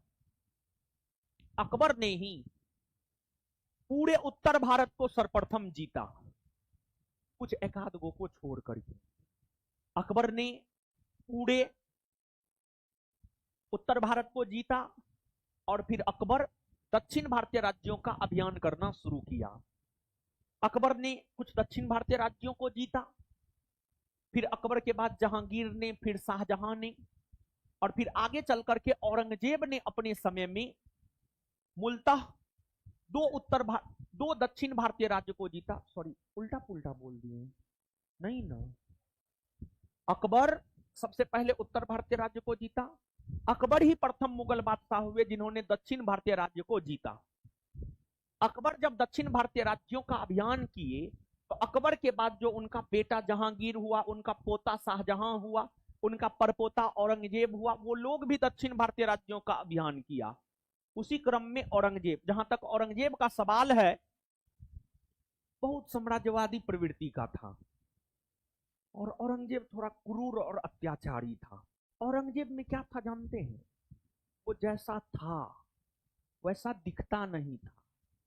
अकबर ने ही पूरे उत्तर भारत को सर्वप्रथम जीता, कुछ एकाध गो को छोड़ करके। अकबर ने पूरे उत्तर भारत को जीता, और फिर अकबर दक्षिण भारतीय राज्यों का अभियान करना शुरू किया। अकबर ने कुछ दक्षिण भारतीय राज्यों को जीता, फिर अकबर के बाद जहांगीर ने, फिर शाहजहां ने, और फिर आगे चल करके औरंगजेब ने अपने समय में मूलतः 2 दक्षिण भारतीय राज्य को जीता। सॉरी, उल्टा पुल्टा बोल दिए, नहीं ना। अकबर सबसे पहले उत्तर भारतीय राज्य को जीता। अकबर ही प्रथम मुगल बादशाह हुए जिन्होंने दक्षिण भारतीय राज्य को जीता। अकबर जब दक्षिण भारतीय राज्यों का अभियान किए, तो अकबर के बाद जो उनका बेटा जहांगीर हुआ, उनका पोता शाहजहां हुआ, उनका परपोता औरंगजेब हुआ, वो लोग भी दक्षिण भारतीय राज्यों का अभियान किया। उसी क्रम में औरंगजेब, जहां तक औरंगजेब का सवाल है, बहुत साम्राज्यवादी प्रवृत्ति का था। और औरंगजेब थोड़ा क्रूर और अत्याचारी था। औरंगजेब में क्या था जानते हैं? वो जैसा था वैसा दिखता नहीं था,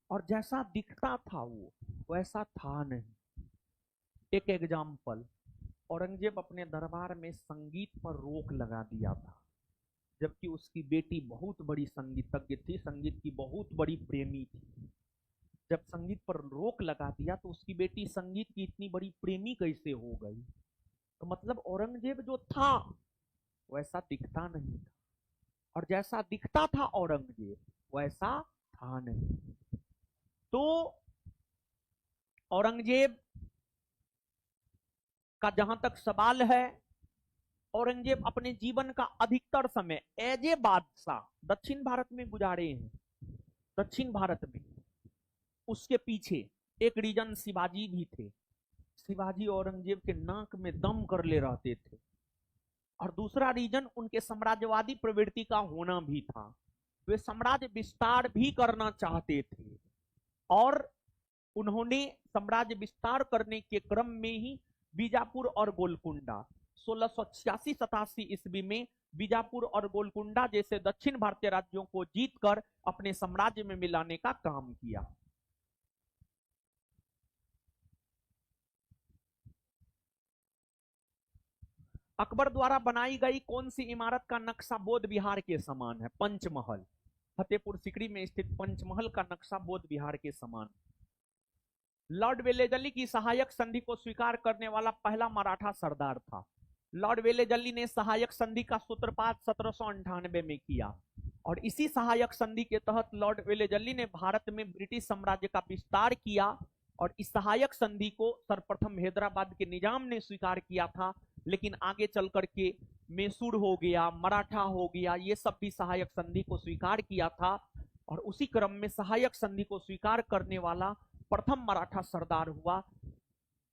और जैसा दिखता था वो वैसा था नहीं। एक एग्जाम्पल, औरंगजेब अपने दरबार में संगीत पर रोक लगा दिया था, जबकि उसकी बेटी बहुत बड़ी संगीतज्ञ थी, संगीत की बहुत बड़ी प्रेमी थी। जब संगीत पर रोक लगा दिया तो उसकी बेटी संगीत की इतनी बड़ी प्रेमी कैसे हो गई? तो मतलब औरंगजेब जो था वैसा दिखता नहीं था, और जैसा दिखता था औरंगजेब वैसा था नहीं। तो औरंगजेब का जहां तक सवाल है, औरंगजेब अपने जीवन का अधिकतर समय एज ए बादशाह दक्षिण भारत में गुजारे हैं। दक्षिण भारत में उसके पीछे एक रीजन शिवाजी भी थे। शिवाजी औरंगजेब के नाक में दम कर ले रहते थे। और दूसरा रीजन उनके साम्राज्यवादी प्रवृत्ति का होना भी था। वे साम्राज्य विस्तार भी करना चाहते थे, और उन्होंने साम्राज्य विस्तार करने के क्रम में ही बीजापुर और गोलकुंडा 1686-87 ईस्वी में बीजापुर और गोलकुंडा जैसे दक्षिण भारतीय राज्यों को जीतकर अपने साम्राज्य में मिलाने का काम किया। अकबर द्वारा बनाई गई कौन सी इमारत का नक्शा बोध विहार के समान है? पंचमहल। फतेहपुर सिकरी में स्थित पंचमहल का नक्शा बोध विहार के समान। लॉर्ड वेलेजली की सहायक संधि को स्वीकार करने वाला पहला मराठा सरदार था। लॉर्ड वेलेजली ने सहायक संधि का सूत्रपात 1798 में किया, और इसी सहायक संधि के तहत लॉर्ड वेलेजली ने भारत में ब्रिटिश साम्राज्य का विस्तार किया, और इस सहायक संधि को सर्वप्रथम हैदराबाद के निजाम ने स्वीकार किया था, लेकिन आगे चल करके मैसूर हो गया, मराठा हो गया, ये सब भी सहायक संधि को स्वीकार किया था। और उसी क्रम में सहायक संधि को स्वीकार करने वाला प्रथम मराठा सरदार हुआ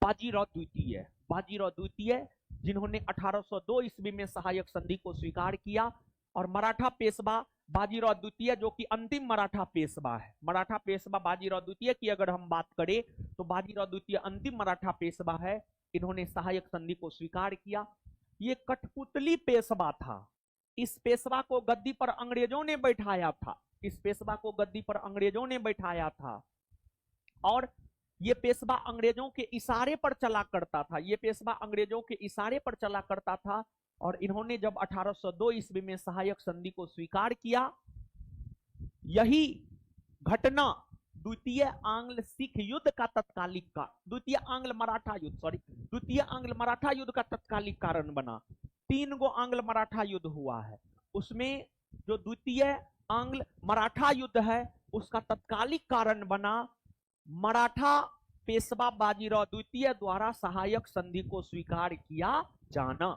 बाजीराव द्वितीय। बाजीराव द्वितीय, जिन्होंने 1802 ईस्वी में सहायक संधि को स्वीकार किया। और मराठा पेशवा बाजीराव द्वितीय, जो कि अंतिम मराठा पेशवा है। मराठा पेशवा बाजीराव द्वितीय की अगर हम बात करें तो बाजीराव द्वितीय अंतिम मराठा पेशवा है। इन्होंने सहायक संधि को स्वीकार किया। ये कठपुतली पेशवा था। इस पेशवा को गद्दी पर अंग्रेजों ने बैठाया था। इस पेशवा को गद्दी पर अंग्रेजों ने बैठाया था, और ये पेशवा अंग्रेजों के इशारे पर चला करता था। ये पेशवा अंग्रेजों के इशारे पर चला करता था। और इन्होंने जब 1802 ईस्वी में सहायक संधि को स्वीकार किया, यही घटना द्वितीय आंग्ल सिख युद्ध का तत्कालिक का द्वितीय आंग्ल मराठा युद्ध का तत्कालिक कारण बना। 3 गो आंग्ल मराठा युद्ध हुआ है, उसमें जो द्वितीय आंग्ल मराठा युद्ध है उसका तत्कालिक कारण बना मराठा पेशवा बाजीराव द्वितीय द्वारा सहायक संधि को स्वीकार किया जाना।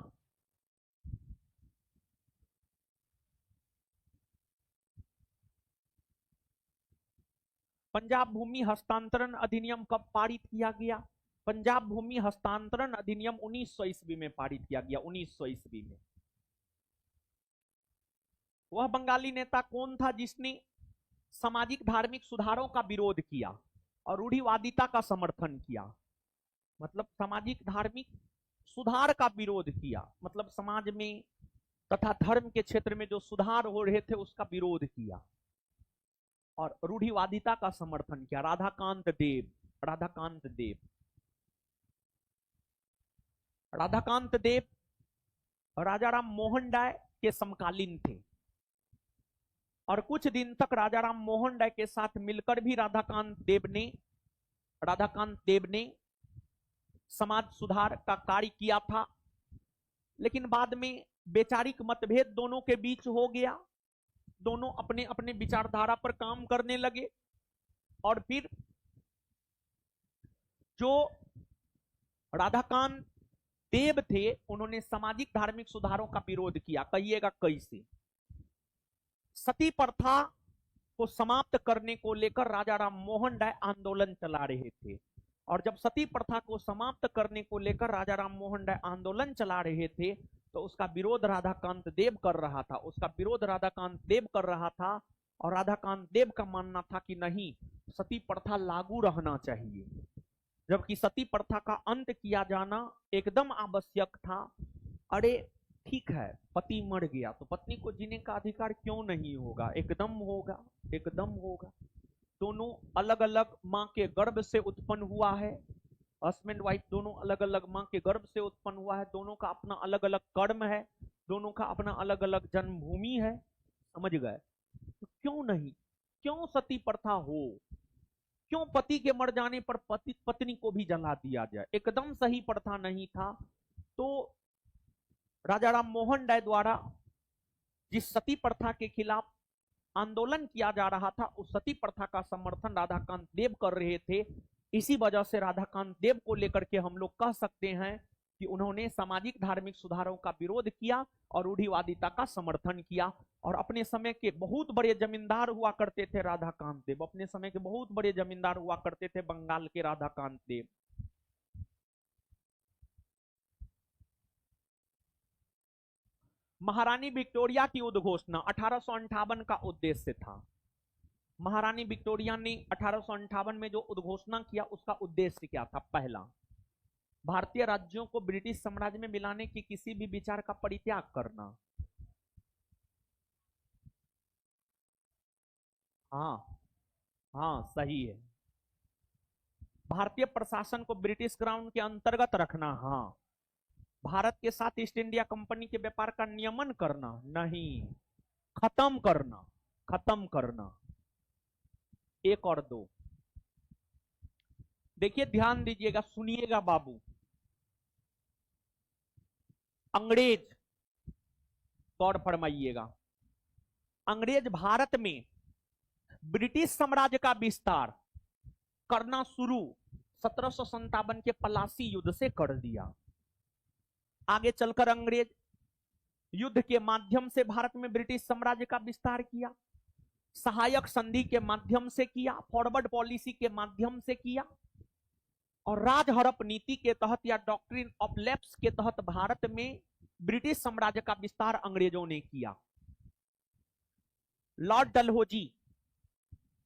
पंजाब भूमि हस्तांतरण अधिनियम कब पारित किया गया? पंजाब भूमि हस्तांतरण अधिनियम 1900 ईस्वी में पारित किया गया। 1900 ईस्वी में। वह बंगाली नेता कौन था जिसने सामाजिक धार्मिक सुधारों का विरोध किया और रूढ़िवादिता का समर्थन किया? मतलब सामाजिक धार्मिक सुधार का विरोध किया, मतलब समाज में तथा धर्म के क्षेत्र में जो सुधार हो रहे थे उसका विरोध किया, और रूढ़िवादिता का समर्थन किया। राधाकांत देव। राधाकांत देव। राधाकांत देव राजाराम मोहन राय के समकालीन थे, और कुछ दिन तक राजाराम मोहन राय के साथ मिलकर भी राधाकांत देव ने समाज सुधार का कार्य किया था। लेकिन बाद में वैचारिक मतभेद दोनों के बीच हो गया। दोनों अपने अपने विचारधारा पर काम करने लगे, और फिर जो राधाकांत देव थे उन्होंने सामाजिक धार्मिक सुधारों का विरोध किया। कहिएगा कैसे? सती प्रथा को समाप्त करने को लेकर राजाराम मोहन राय आंदोलन चला रहे थे, और जब सती प्रथा को समाप्त करने को लेकर राजाराम मोहन राय आंदोलन चला रहे थे तो उसका विरोध राधाकांत देव कर रहा था। और राधाकांत देव का मानना था कि नहीं, सती प्रथा लागू रहना चाहिए। जबकि सती प्रथा का अंत किया जाना एकदम आवश्यक था। अरे ठीक है, पति मर गया तो पत्नी को जीने का अधिकार क्यों नहीं होगा? एकदम होगा, एकदम होगा। दोनों अलग अलग माँ के गर्भ से उत्पन्न हुआ है, हस्बैंड वाइफ दोनों अलग अलग माँ के गर्भ से उत्पन्न हुआ है, दोनों का अपना अलग अलग कर्म है, दोनों का अपना अलग अलग जन्मभूमि है, समझ गए? तो क्यों नहीं, क्यों सती प्रथा हो, क्यों पति के मर जाने पर पति पत्नी को भी जला दिया जाए? एकदम सही प्रथा नहीं था। तो राजा राम मोहन राय द्वारा जिस सती प्रथा के खिलाफ आंदोलन किया जा रहा था, उस सती प्रथा का समर्थन राधाकांत देव कर रहे थे। इसी वजह से राधाकांत देव को लेकर के हम लोग कह सकते हैं कि उन्होंने सामाजिक धार्मिक सुधारों का विरोध किया और रूढ़िवादिता का समर्थन किया। और अपने समय के बहुत बड़े जमींदार हुआ करते थे राधाकांत देव, अपने समय के बहुत बड़े जमींदार हुआ करते थे बंगाल के राधाकांत देव। महारानी विक्टोरिया की उद्घोषणा 1858 का उद्देश्य था। महारानी विक्टोरिया ने 1858 में जो उद्घोषणा किया उसका उद्देश्य क्या था? पहला, भारतीय राज्यों को ब्रिटिश साम्राज्य में मिलाने की किसी भी विचार का परित्याग करना। हाँ हाँ सही है। भारतीय प्रशासन को ब्रिटिश क्राउन के अंतर्गत रखना। हाँ। भारत के साथ ईस्ट इंडिया कंपनी के व्यापार का नियमन करना नहीं, खत्म करना, खत्म करना। एक और दो, देखिए ध्यान दीजिएगा, सुनिएगा बाबू। अंग्रेज, गौर फरमाइएगा, अंग्रेज भारत में ब्रिटिश साम्राज्य का विस्तार करना शुरू 1757 के पलासी युद्ध से कर दिया। आगे चलकर अंग्रेज युद्ध के माध्यम से भारत में ब्रिटिश साम्राज्य का विस्तार किया, सहायक संधि के माध्यम से किया, फॉरवर्ड पॉलिसी के माध्यम से किया, और राजहड़प नीति के तहत या डॉक्ट्रिन ऑफ लैप्स के तहत भारत में ब्रिटिश साम्राज्य का विस्तार अंग्रेजों ने किया। लॉर्ड डलहौजी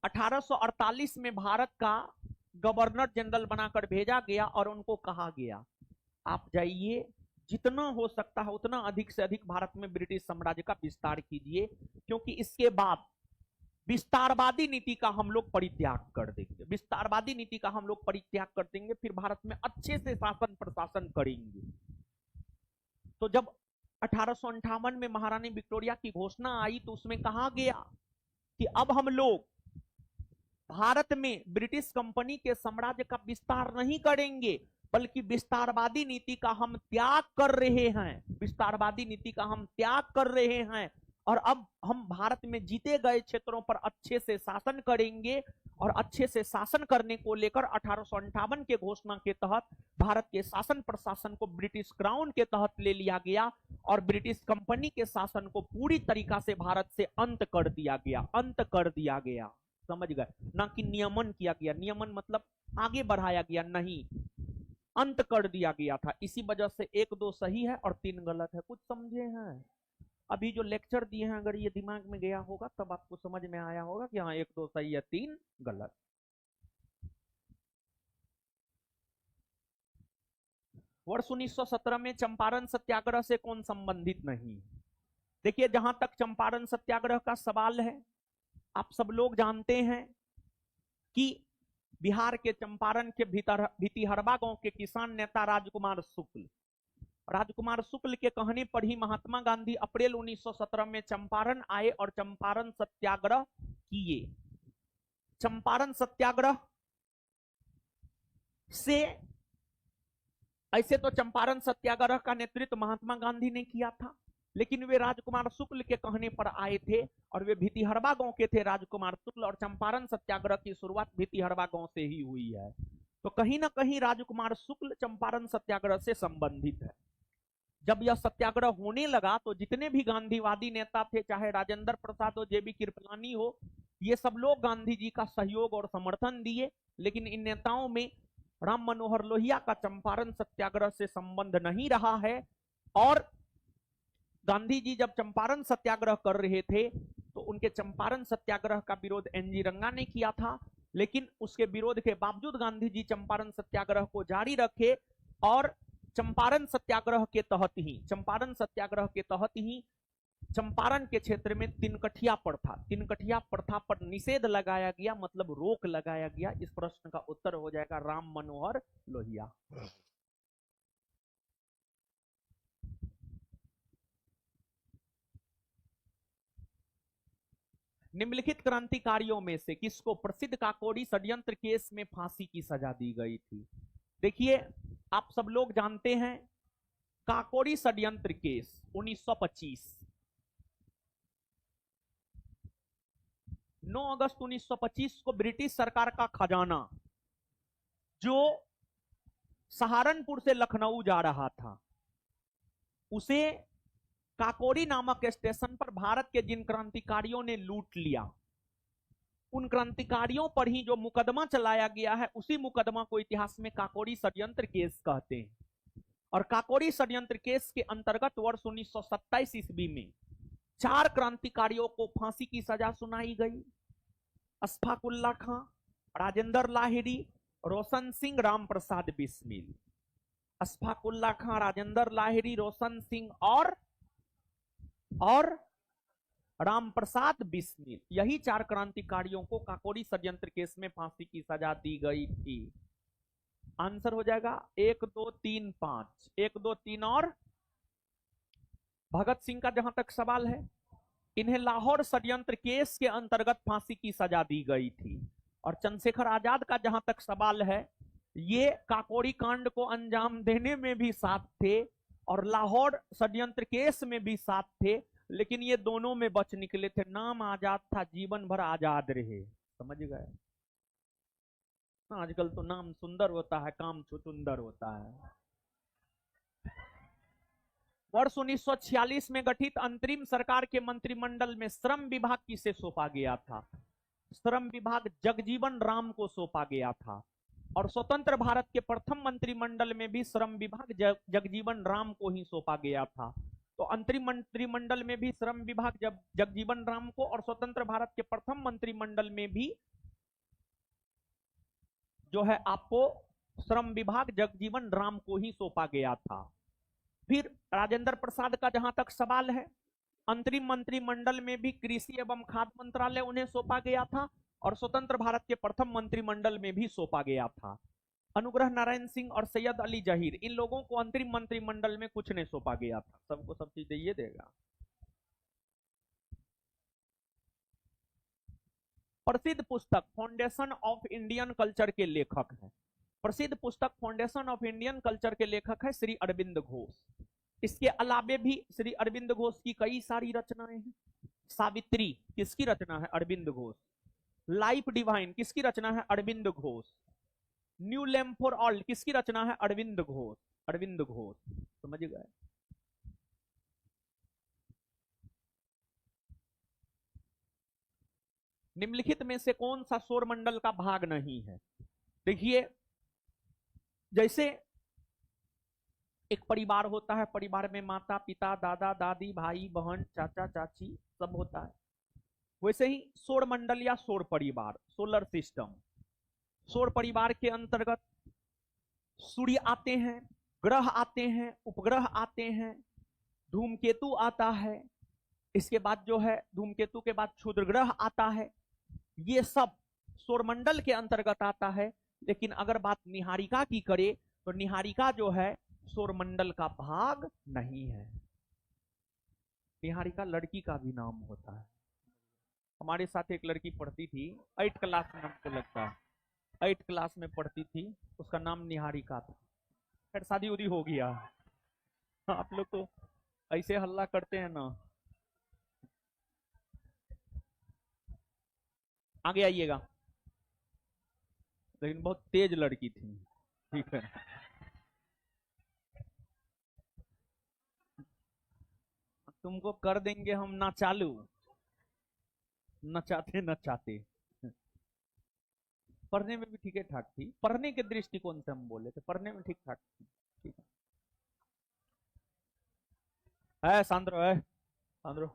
1848 में भारत का गवर्नर जनरल बनाकर भेजा गया और उनको कहा गया आप जाइए, जितना हो सकता है उतना अधिक से अधिक भारत में ब्रिटिश साम्राज्य का विस्तार कीजिए, क्योंकि इसके बाद विस्तारवादी नीति का हम लोग परित्याग कर देंगे, विस्तारवादी नीति का हम लोग परित्याग कर देंगे, फिर भारत में अच्छे से शासन प्रशासन करेंगे। तो जब 1858 में महारानी विक्टोरिया की घोषणा आई तो उसमें कहा गया कि अब हम लोग भारत में ब्रिटिश कंपनी के साम्राज्य का विस्तार नहीं करेंगे, बल्कि विस्तारवादी नीति का हम त्याग कर रहे हैं, विस्तारवादी नीति का हम त्याग कर रहे हैं, और अब हम भारत में जीते गए क्षेत्रों पर अच्छे से शासन करेंगे। और अच्छे से शासन करने को लेकर 1858 के घोषणा के तहत भारत के शासन प्रशासन को ब्रिटिश क्राउन के तहत ले लिया गया और ब्रिटिश कंपनी के शासन को पूरी तरीका से भारत से अंत कर दिया गया, अंत कर दिया गया, समझ गए ना? कि नियमन किया गया, नियमन मतलब आगे बढ़ाया गया नहीं, अंत कर दिया गया था। इसी वजह से 1 2 सही है और 3 गलत है। कुछ समझे हैं? अभी जो लेक्चर दिए हैं अगर ये दिमाग में गया होगा तब आपको समझ में आया होगा कि हाँ 1 2 सही है 3 गलत। वर्ष 1917 में चंपारण सत्याग्रह से कौन संबंधित नहीं? देखिए जहां तक चंपारण सत्याग्रह का सवाल है, आप सब लोग जानते हैं कि बिहार के चंपारण के भितिहरवा गांव के किसान नेता राजकुमार शुक्ल के कहने पर ही महात्मा गांधी अप्रैल 1917 में चंपारण आए और चंपारण सत्याग्रह किए। चंपारण सत्याग्रह से ऐसे तो चंपारण सत्याग्रह का नेतृत्व महात्मा गांधी ने किया था, लेकिन वे राजकुमार शुक्ल के कहने पर आए थे और वे भितिहरवा गांव के थे राजकुमार शुक्ल, और चंपारण सत्याग्रह की शुरुआत भितिहरवा गांव से ही हुई है। तो कहीं ना कहीं राजकुमार शुक्ल चंपारण सत्याग्रह से संबंधित है। जब यह सत्याग्रह होने लगा तो जितने भी गांधीवादी नेता थे, चाहे राजेंद्र प्रसाद हो, जेबी कृपलानी हो, ये सब लोग गांधी जी का सहयोग और समर्थन दिए। लेकिन इन नेताओं में राम मनोहर लोहिया का चंपारण सत्याग्रह से संबंध नहीं रहा है। और गांधी जी जब चंपारण सत्याग्रह कर रहे थे तो उनके चंपारण सत्याग्रह का विरोध एनजी रंगा ने किया था, लेकिन उसके विरोध के बावजूद गांधी जी चंपारण सत्याग्रह को जारी रखे और चंपारण सत्याग्रह के तहत ही चंपारण के क्षेत्र में तिनकठिया प्रथा पर निषेध लगाया गया, मतलब रोक लगाया गया। इस प्रश्न का उत्तर हो जाएगा राम मनोहर लोहिया। निम्नलिखित क्रांतिकारियों में से किसको प्रसिद्ध काकोरी षड्यंत्र केस में फांसी की सजा दी गई थी? देखिए, आप सब लोग जानते हैं काकोरी षड्यंत्र केस 1925, 9 अगस्त 1925 को ब्रिटिश सरकार का खजाना जो सहारनपुर से लखनऊ जा रहा था, उसे काकोरी नामक स्टेशन पर भारत के जिन क्रांतिकारियों ने लूट लिया, उन क्रांतिकारियों पर ही जो मुकदमा चलाया गया है, उसी मुकदमा को इतिहास में काकोरी षड्यंत्र केस कहते हैं। और काकोरी षड्यंत्र केस के अंतर्गत वर्ष 1927 ईस्वी में 4 क्रांतिकारियों को फांसी की सजा सुनाई गई। अशफाक उल्लाह खां, राजेंद्र लाहिड़ी, रोशन सिंह, राम प्रसाद बिस्मिल। अशफाक उल्लाह खां, राजेंद्र लाहिड़ी, रोशन सिंह और राम प्रसाद बिस्मिल, यही 4 क्रांतिकारियों को काकोरी षड्यंत्र केस में फांसी की सजा दी गई थी। आंसर हो जाएगा 1 2 3 5, 1 2 3 और भगत सिंह का जहां तक सवाल है, इन्हें लाहौर षड्यंत्र केस के अंतर्गत फांसी की सजा दी गई थी। और चंद्रशेखर आजाद का जहां तक सवाल है, ये काकोरी कांड को अंजाम देने में भी साथ थे और लाहौर षड्यंत्र केस में भी साथ थे, लेकिन ये दोनों में बच निकले थे। नाम आजाद था, जीवन भर आजाद रहे। समझ गए? आजकल तो नाम सुंदर होता है, काम छुचुंदर होता है। वर्ष 1946 में गठित अंतरिम सरकार के मंत्रिमंडल में श्रम विभाग किसे सौंपा गया था? श्रम विभाग जगजीवन राम को सौंपा गया था। और स्वतंत्र भारत के प्रथम मंत्रिमंडल में भी श्रम विभाग जगजीवन राम को ही सौंपा गया था। तो अंतरिम मंत्रिमंडल में भी श्रम विभाग जगजीवन राम को, और स्वतंत्र भारत के प्रथम मंत्रिमंडल में भी जो है आपको श्रम विभाग जगजीवन राम को ही सौंपा गया था। फिर राजेंद्र प्रसाद का जहां तक सवाल है, अंतरिम मंत्रिमंडल में भी कृषि एवं खाद्य मंत्रालय उन्हें सौंपा गया था और स्वतंत्र भारत के प्रथम मंत्रिमंडल में भी सौंपा गया था। अनुग्रह नारायण सिंह और सैयद अली जहीर, इन लोगों को अंतरिम मंत्रिमंडल में कुछ नहीं सौंपा गया था। सबको सब चीजें ये देगा। प्रसिद्ध पुस्तक फाउंडेशन ऑफ इंडियन कल्चर के लेखक हैं। प्रसिद्ध पुस्तक फाउंडेशन ऑफ इंडियन कल्चर के लेखक है श्री अरविंद घोष। इसके अलावे भी श्री अरविंद घोष की कई सारी रचनाएं हैं। सावित्री किसकी रचना है? अरविंद घोष। लाइफ डिवाइन किसकी रचना है? Aurobindo Ghosh. New lamp for all किसकी रचना है? अरविंद घोष। अरविंद घोष। समझ गए? निम्नलिखित में से कौन सा सौरमंडल का भाग नहीं है? देखिए, जैसे एक परिवार होता है, परिवार में माता पिता, दादा दादी, भाई बहन, चाचा चाची सब होता है, वैसे ही सौर मंडल या सौर परिवार, सोलर सिस्टम, सौर परिवार के अंतर्गत सूर्य आते हैं, ग्रह आते हैं, उपग्रह आते हैं, धूमकेतु आता है, इसके बाद जो है धूमकेतु के बाद क्षुद्र ग्रह आता है। ये सब सौरमंडल के अंतर्गत आता है। लेकिन अगर बात निहारिका की करे तो निहारिका जो है सौरमंडल का भाग नहीं है। निहारिका लड़की का भी नाम होता है। हमारे साथ एक लड़की पढ़ती थी, 8th क्लास में, हमको लगता है 8th क्लास में पढ़ती थी, उसका नाम निहारिका था। फिर शादी उदी हो गया। आप लोग तो ऐसे हल्ला करते हैं ना। आगे आइएगा। लेकिन बहुत तेज लड़की थी। ठीक है, तुमको कर देंगे हम ना चालू, न चाहते न चाहते। पढ़ने में भी ठीक ठाक थी, पढ़ने के दृष्टिकोण से हम बोले थे, पढ़ने में ठीक ठाक थी। ठीक है सांद्रो, है सांद्रो।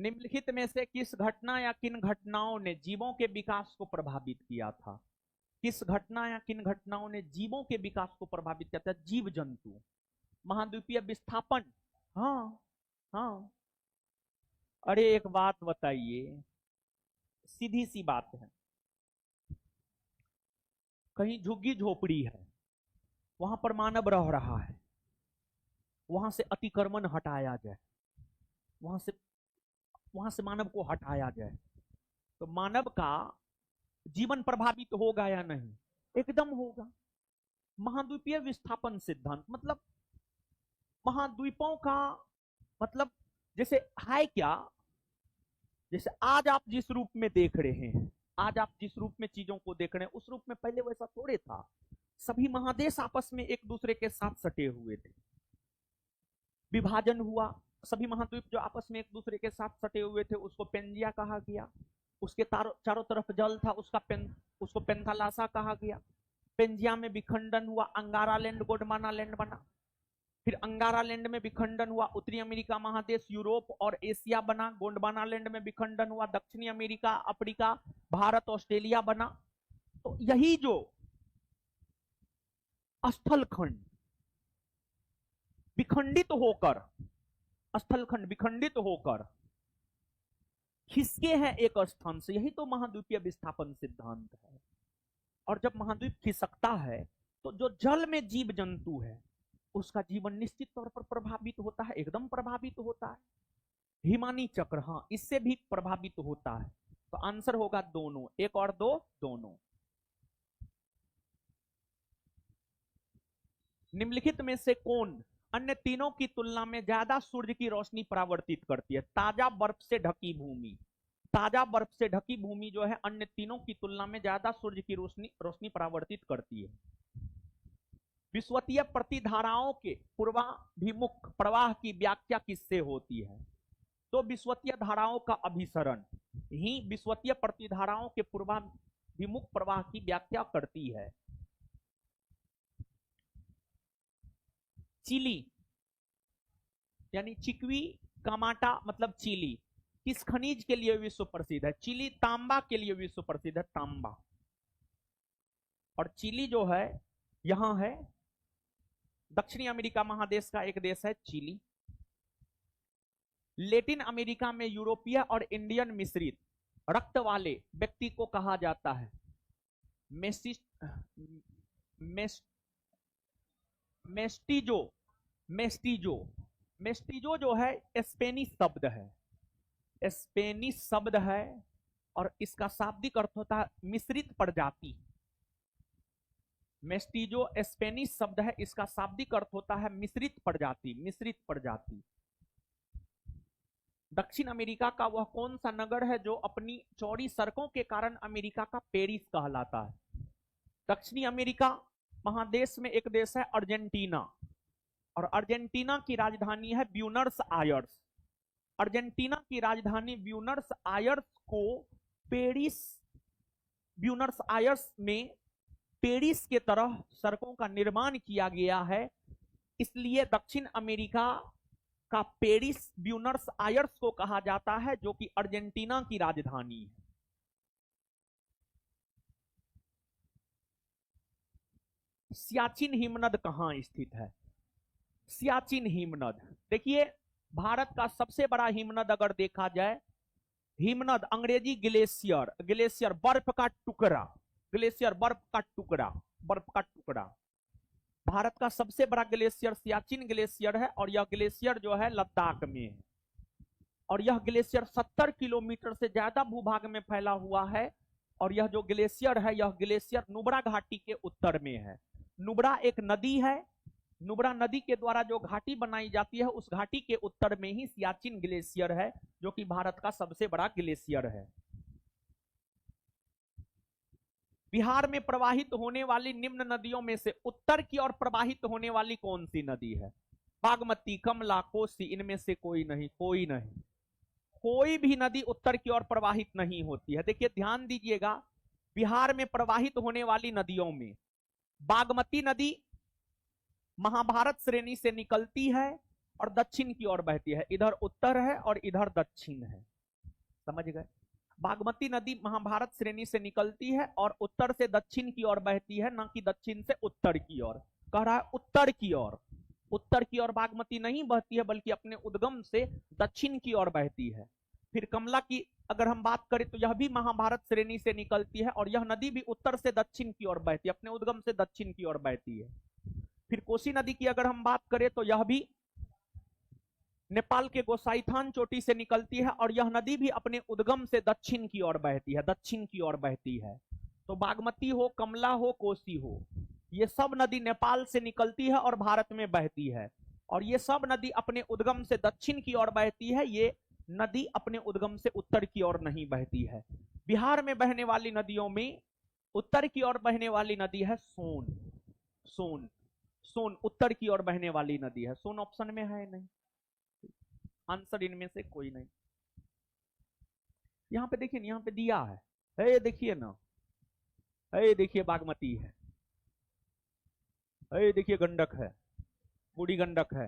निम्नलिखित में से किस घटना या किन घटनाओं ने जीवों के विकास को प्रभावित किया था? किस घटना या किन घटनाओं ने जीवों के विकास को प्रभावित किया था? जीव जंतु, महाद्वीपीय विस्थापन। हाँ हाँ। अरे एक बात बताइए, सीधी सी बात है, कहीं झुग्गी झोपड़ी है, वहां पर मानव रह रहा है, वहां से अतिक्रमण हटाया जाए, वहां से मानव को हटाया जाए, तो मानव का जीवन प्रभावित होगा या नहीं? एकदम होगा। महाद्वीपीय विस्थापन सिद्धांत मतलब महाद्वीपों का मतलब जैसे है क्या, जैसे आज आप जिस रूप में देख रहे हैं, आज आप जिस रूप में चीजों को देख रहे हैं, उस रूप में पहले वैसा थोड़े था। सभी महादेश आपस में एक दूसरे के साथ सटे हुए थे, विभाजन हुआ, सभी महाद्वीप जो आपस में एक दूसरे के साथ सटे हुए थे उसको पेंजिया कहा गया, उसके चारों तरफ जल था, उसको पेंथालासा कहा गया। पेंजिया में विखंडन हुआ, अंगारा लैंड गोंडवाना लैंड बना, फिर अंगारा लैंड में विखंडन हुआ, उत्तरी अमेरिका महादेश यूरोप और एशिया बना, गोंडवाना लैंड में विखंडन हुआ, दक्षिणी अमेरिका, अफ्रीका, भारत, ऑस्ट्रेलिया बना। तो यही जो स्थलखंड विखंडित होकर, स्थलखंड विखंडित होकर खिसके हैं एक स्थान से, यही तो महाद्वीपीय विस्थापन सिद्धांत है। और जब महाद्वीप खिसकता है तो जो जल में जीव जंतु है उसका जीवन निश्चित तौर पर प्रभावित होता है, एकदम प्रभावित होता है। हिमानी चक्र, हाँ, इससे भी प्रभावित होता है। तो आंसर होगा दोनों, एक और दो, दोनों। निम्नलिखित में से कौन अन्य तीनों की तुलना में ज्यादा सूर्य की रोशनी परावर्तित करती है? ताजा बर्फ से ढकी भूमि, ताजा बर्फ से ढकी भूमि जो है अन्य तीनों की तुलना में ज्यादा सूर्य की रोशनी परावर्तित करती है। विश्वतीय प्रतिधाराओं के पूर्वाभिमुख प्रवाह की व्याख्या किससे होती है? तो विश्वतीय धाराओं का अभिसरण ही विश्वतीय प्रतिधाराओं के पूर्वाभिमुख प्रवाह की व्याख्या करती है। चिली यानी चिकवी कामाटा मतलब चिली किस खनिज के लिए विश्व प्रसिद्ध है? चिली तांबा के लिए विश्व प्रसिद्ध है, तांबा। और चिली जो है यहां है, दक्षिणी अमेरिका महादेश का एक देश है चिली। लैटिन अमेरिका में यूरोपीय और इंडियन मिश्रित रक्त वाले व्यक्ति को कहा जाता है मेस्टिजो। मेस्टिजो जो है स्पेनिश शब्द है, स्पेनिश शब्द है और इसका शाब्दिक अर्थ होता है मिश्रित प्रजाति। मेस्टिजो स्पेनिश शब्द है, इसका शाब्दिक अर्थ होता है मिश्रित प्रजाति, मिश्रित प्रजाति। दक्षिण अमेरिका का वह कौन सा नगर है जो अपनी चौड़ी सड़कों के कारण अमेरिका का पेरिस कहलाता है? दक्षिणी अमेरिका महादेश में एक देश है अर्जेंटीना, और अर्जेंटीना की राजधानी है ब्यूनर्स आयर्स। अर्जेंटीना की राजधानी ब्यूनर्स आयर्स को पेरिस, ब्यूनर्स आयर्स में पेरिस के तरह सड़कों का निर्माण किया गया है, इसलिए दक्षिण अमेरिका का पेरिस ब्यूनर्स आयर्स को कहा जाता है, जो कि अर्जेंटीना की राजधानी है। सियाचिन हिमनद कहां स्थित है? सियाचिन हिमनद, देखिए भारत का सबसे बड़ा हिमनद अगर देखा जाए, हिमनद अंग्रेजी ग्लेशियर, ग्लेशियर बर्फ का टुकड़ा, ग्लेशियर बर्फ का टुकड़ा, बर्फ का टुकड़ा। भारत का सबसे बड़ा ग्लेशियर सियाचिन ग्लेशियर है, और यह ग्लेशियर जो है लद्दाख में है, और यह ग्लेशियर 70 किलोमीटर से ज्यादा भूभाग में फैला हुआ है। और यह जो ग्लेशियर है, यह ग्लेशियर नुब्रा घाटी के उत्तर में है। नुब्रा एक नदी है, नुब्रा नदी के द्वारा जो घाटी बनाई जाती है, उस घाटी के उत्तर में ही सियाचिन ग्लेशियर है, जो कि भारत का सबसे बड़ा ग्लेशियर है। बिहार में प्रवाहित होने वाली निम्न नदियों में से उत्तर की ओर प्रवाहित होने वाली कौन सी नदी है? बागमती, कमला, कोसी, इनमें से कोई नहीं, कोई नहीं, कोई भी नदी उत्तर की ओर प्रवाहित नहीं होती है। देखिए ध्यान दीजिएगा, बिहार में प्रवाहित होने वाली नदियों में बागमती नदी महाभारत श्रेणी से निकलती है और दक्षिण की ओर बहती है, इधर उत्तर है और इधर दक्षिण है। समझ गए? बागमती नदी महाभारत श्रेणी से निकलती है और उत्तर से दक्षिण की ओर बहती है, ना कि दक्षिण से उत्तर की ओर। कह रहा है उत्तर की ओर, उत्तर की ओर बागमती नहीं बहती है, बल्कि अपने उद्गम से दक्षिण की ओर बहती है। फिर कमला की अगर हम बात करें तो यह भी महाभारत श्रेणी से निकलती है और यह नदी भी उत्तर से दक्षिण की ओर बहती है, अपने उद्गम से दक्षिण की ओर बहती है। फिर कोसी नदी की अगर हम बात करें तो यह भी नेपाल के गोसाईथान चोटी से निकलती है और यह नदी भी अपने उद्गम से दक्षिण की ओर बहती है, दक्षिण की ओर बहती है। तो बागमती हो, कमला हो, कोसी हो, ये सब नदी नेपाल से निकलती है और भारत में बहती है। और ये सब नदी अपने उद्गम से दक्षिण की ओर बहती है, ये नदी अपने उद्गम से उत्तर की ओर नहीं बहती है। बिहार में बहने वाली नदियों में उत्तर की ओर बहने वाली नदी है सोन। सोन, सोन उत्तर की ओर बहने वाली नदी है। सोन ऑप्शन में है नहीं, आंसर इनमें से कोई नहीं। यहां पे देखिए, यहां पे दिया है, देखिए ना, देखिए बागमती है, देखिए गंडक है, बूढ़ी गंडक है,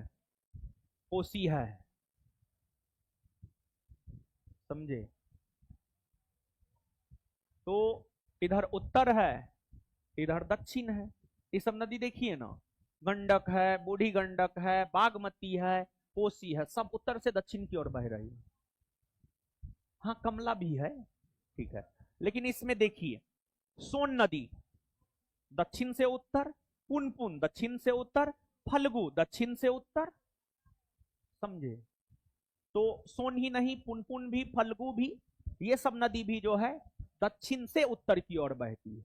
कोसी है, समझे? तो इधर उत्तर है, इधर दक्षिण है। ये सब नदी देखिए ना, गंडक है, बूढ़ी गंडक है, बागमती है, कोसी है, सब उत्तर से दक्षिण की ओर बह रही है। हाँ कमला भी है, ठीक है, लेकिन इसमें देखिए सोन नदी दक्षिण से उत्तर, पुनपुन दक्षिण से उत्तर, फल्गु दक्षिण से उत्तर, समझे? तो सोन ही नहीं, पुनपुन भी, फल्गु भी, ये सब नदी भी जो है दक्षिण से उत्तर की ओर बहती है।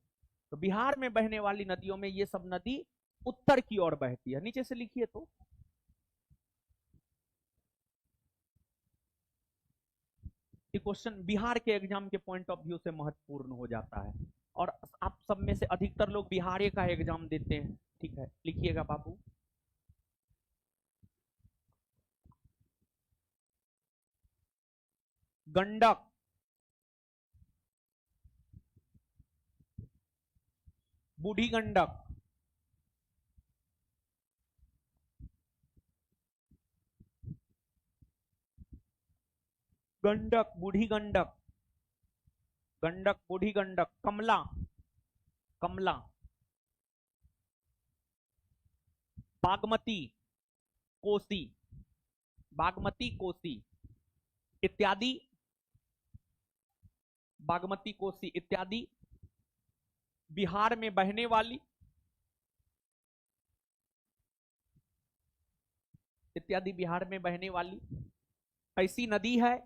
तो बिहार में बहने वाली नदियों में ये सब नदी उत्तर की ओर बहती है। नीचे से लिखिए तो ये क्वेश्चन बिहार के एग्जाम के पॉइंट ऑफ व्यू से महत्वपूर्ण हो जाता है और आप सब में से अधिकतर लोग बिहार का एग्जाम देते हैं। ठीक है, लिखिएगा बाबू। गंडक, बूढ़ी गंडक, गंडक, बूढ़ी गंडक, गंडक, बूढ़ी गंडक, कमला, कमला, बागमती, कोसी, बागमती, कोसी इत्यादि, बागमती, कोसी इत्यादि बिहार में बहने वाली, इत्यादि बिहार में बहने वाली ऐसी नदी है,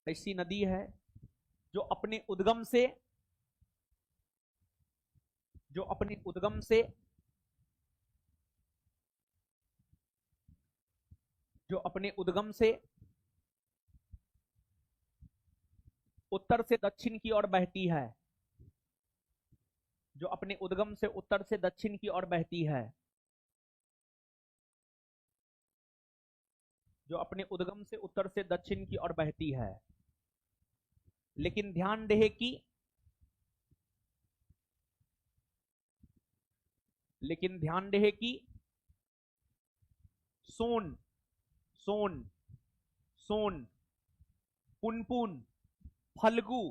ऐसी नदी है जो अपने उद्गम से, जो अपने उद्गम से, जो अपने उद्गम से उत्तर से दक्षिण की ओर बहती है, जो अपने उद्गम से उत्तर से दक्षिण की ओर बहती है, जो अपने उद्गम से उत्तर से दक्षिण की ओर बहती है। लेकिन ध्यान रहे कि, लेकिन ध्यान रहे कि सोन, सोन, सोन, पुनपुन, फल्गु,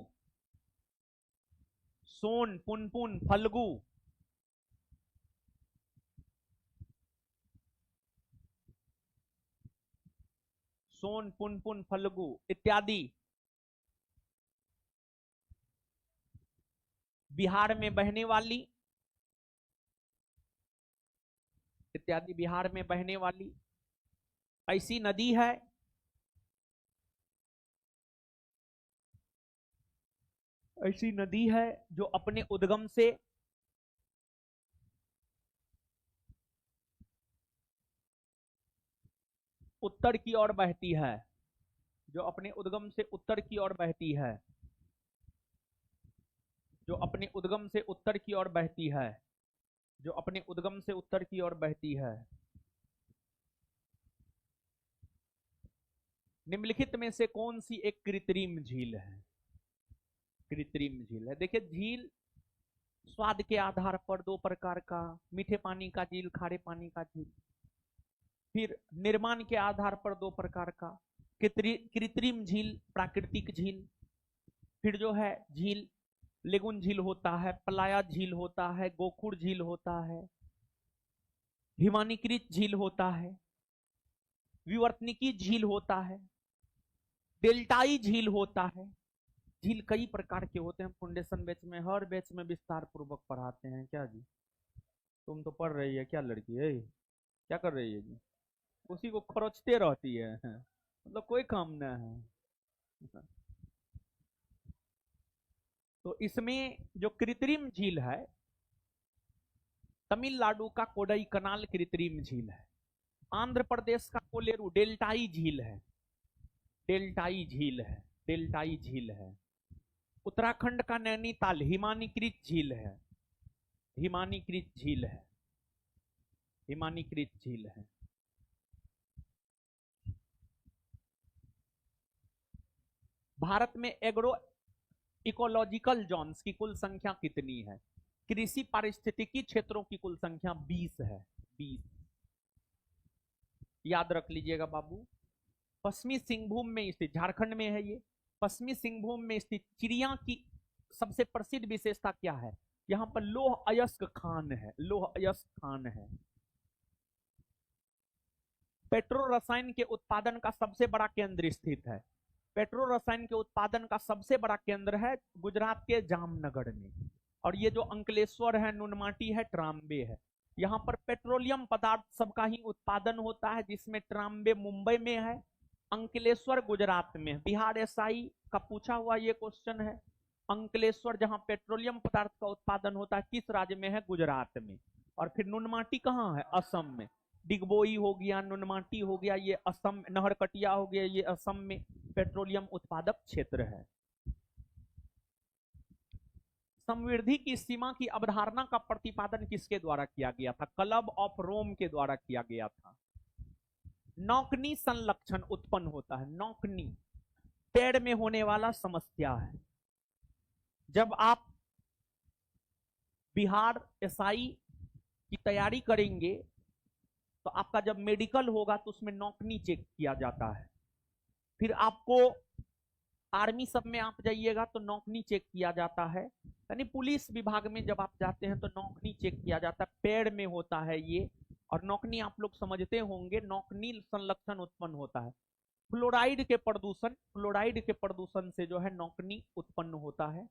सोन, पुनपुन, फल्गु सोन, पुनपुन, फल्गु इत्यादि बिहार में बहने वाली, इत्यादि बिहार में बहने वाली ऐसी नदी है, ऐसी नदी है जो अपने उद्गम से उत्तर की ओर बहती है, जो अपने उद्गम से उत्तर की ओर बहती है, जो अपने उद्गम से उत्तर की ओर बहती है, जो अपने उद्गम से उत्तर की ओर बहती है। निम्नलिखित में से कौन सी एक कृत्रिम झील है? कृत्रिम झील है। देखिए झील स्वाद के आधार पर दो प्रकार का, मीठे पानी का झील, खारे पानी का झील। फिर निर्माण के आधार पर दो प्रकार का, कृत्रिम झील, प्राकृतिक झील। फिर जो है झील, लेगुन झील होता है, पलाया झील होता है, गोखुर झील होता है, हिमानीकृत झील होता है, विवर्तनिकी झील होता है, डेल्टाई झील होता है। झील कई प्रकार के होते हैं, फाउंडेशन बैच में, हर बैच में विस्तार पूर्वक पढ़ाते हैं। क्या जी, तुम तो पढ़ रही है क्या लड़की है, क्या कर रही है जी? उसी को खरोचते रहती है, मतलब कोई काम ना है। तो इसमें जो कृत्रिम झील है, तमिलनाडु का कोडई कनाल कृत्रिम झील है, आंध्र प्रदेश का कोलेरू डेल्टाई झील है, डेल्टाई झील है, डेल्टाई झील है। उत्तराखंड का नैनीताल हिमानीकृत झील है, हिमानीकृत झील है, हिमानीकृत झील है। भारत में एग्रो इकोलॉजिकल जोन्स की कुल संख्या कितनी है? कृषि पारिस्थितिकी क्षेत्रों की कुल संख्या 20 है, 20। याद रख लीजिएगा बाबू। पश्चिमी सिंहभूम में स्थित, झारखंड में है ये, पश्चिमी सिंहभूम में स्थित चिड़िया की सबसे प्रसिद्ध विशेषता क्या है? यहां पर लोह अयस्क खान है, लोह अयस्क खान है। पेट्रो रसायन के उत्पादन का सबसे बड़ा केंद्र स्थित है, पेट्रो रसायन के उत्पादन का सबसे बड़ा केंद्र है गुजरात के जामनगर में। और ये जो अंकलेश्वर है, नुनमाटी है, ट्राम्बे है, यहाँ पर पेट्रोलियम पदार्थ सबका ही उत्पादन होता है, जिसमें ट्राम्बे मुंबई में है, अंकलेश्वर गुजरात में है। बिहार एसआई का पूछा हुआ ये क्वेश्चन है, अंकलेश्वर जहां पेट्रोलियम पदार्थ का उत्पादन होता है किस राज्य में है? गुजरात में। और फिर नुनमाटी कहाँ है? असम में। डिगबोई हो गया, नुनमाटी हो गया, ये असम, नहरकटिया हो गया, ये असम में पेट्रोलियम उत्पादक क्षेत्र है। समृद्धि की सीमा की अवधारणा का प्रतिपादन किसके द्वारा किया गया था? क्लब ऑफ रोम के द्वारा किया गया था। नौकनी संलक्षण उत्पन्न होता है, नौकनी पेड़ में होने वाला समस्या है। जब आप बिहार एसआई की तैयारी करेंगे तो आपका जब मेडिकल होगा तो उसमें नौकनी चेक किया जाता है। फिर आपको आर्मी सब में आप जाइएगा तो नौकनी चेक किया जाता है, यानी पुलिस विभाग में जब आप जाते हैं तो नौकनी चेक किया जाता है, पेड़ में होता है ये। और नौकनी आप लोग समझते होंगे, नौकनी संलक्षण उत्पन्न होता है। फ्लोराइड के प्रदूषण, फ्लोराइड के प्रदूषण से जो है नौकनी उत्पन्न होता है।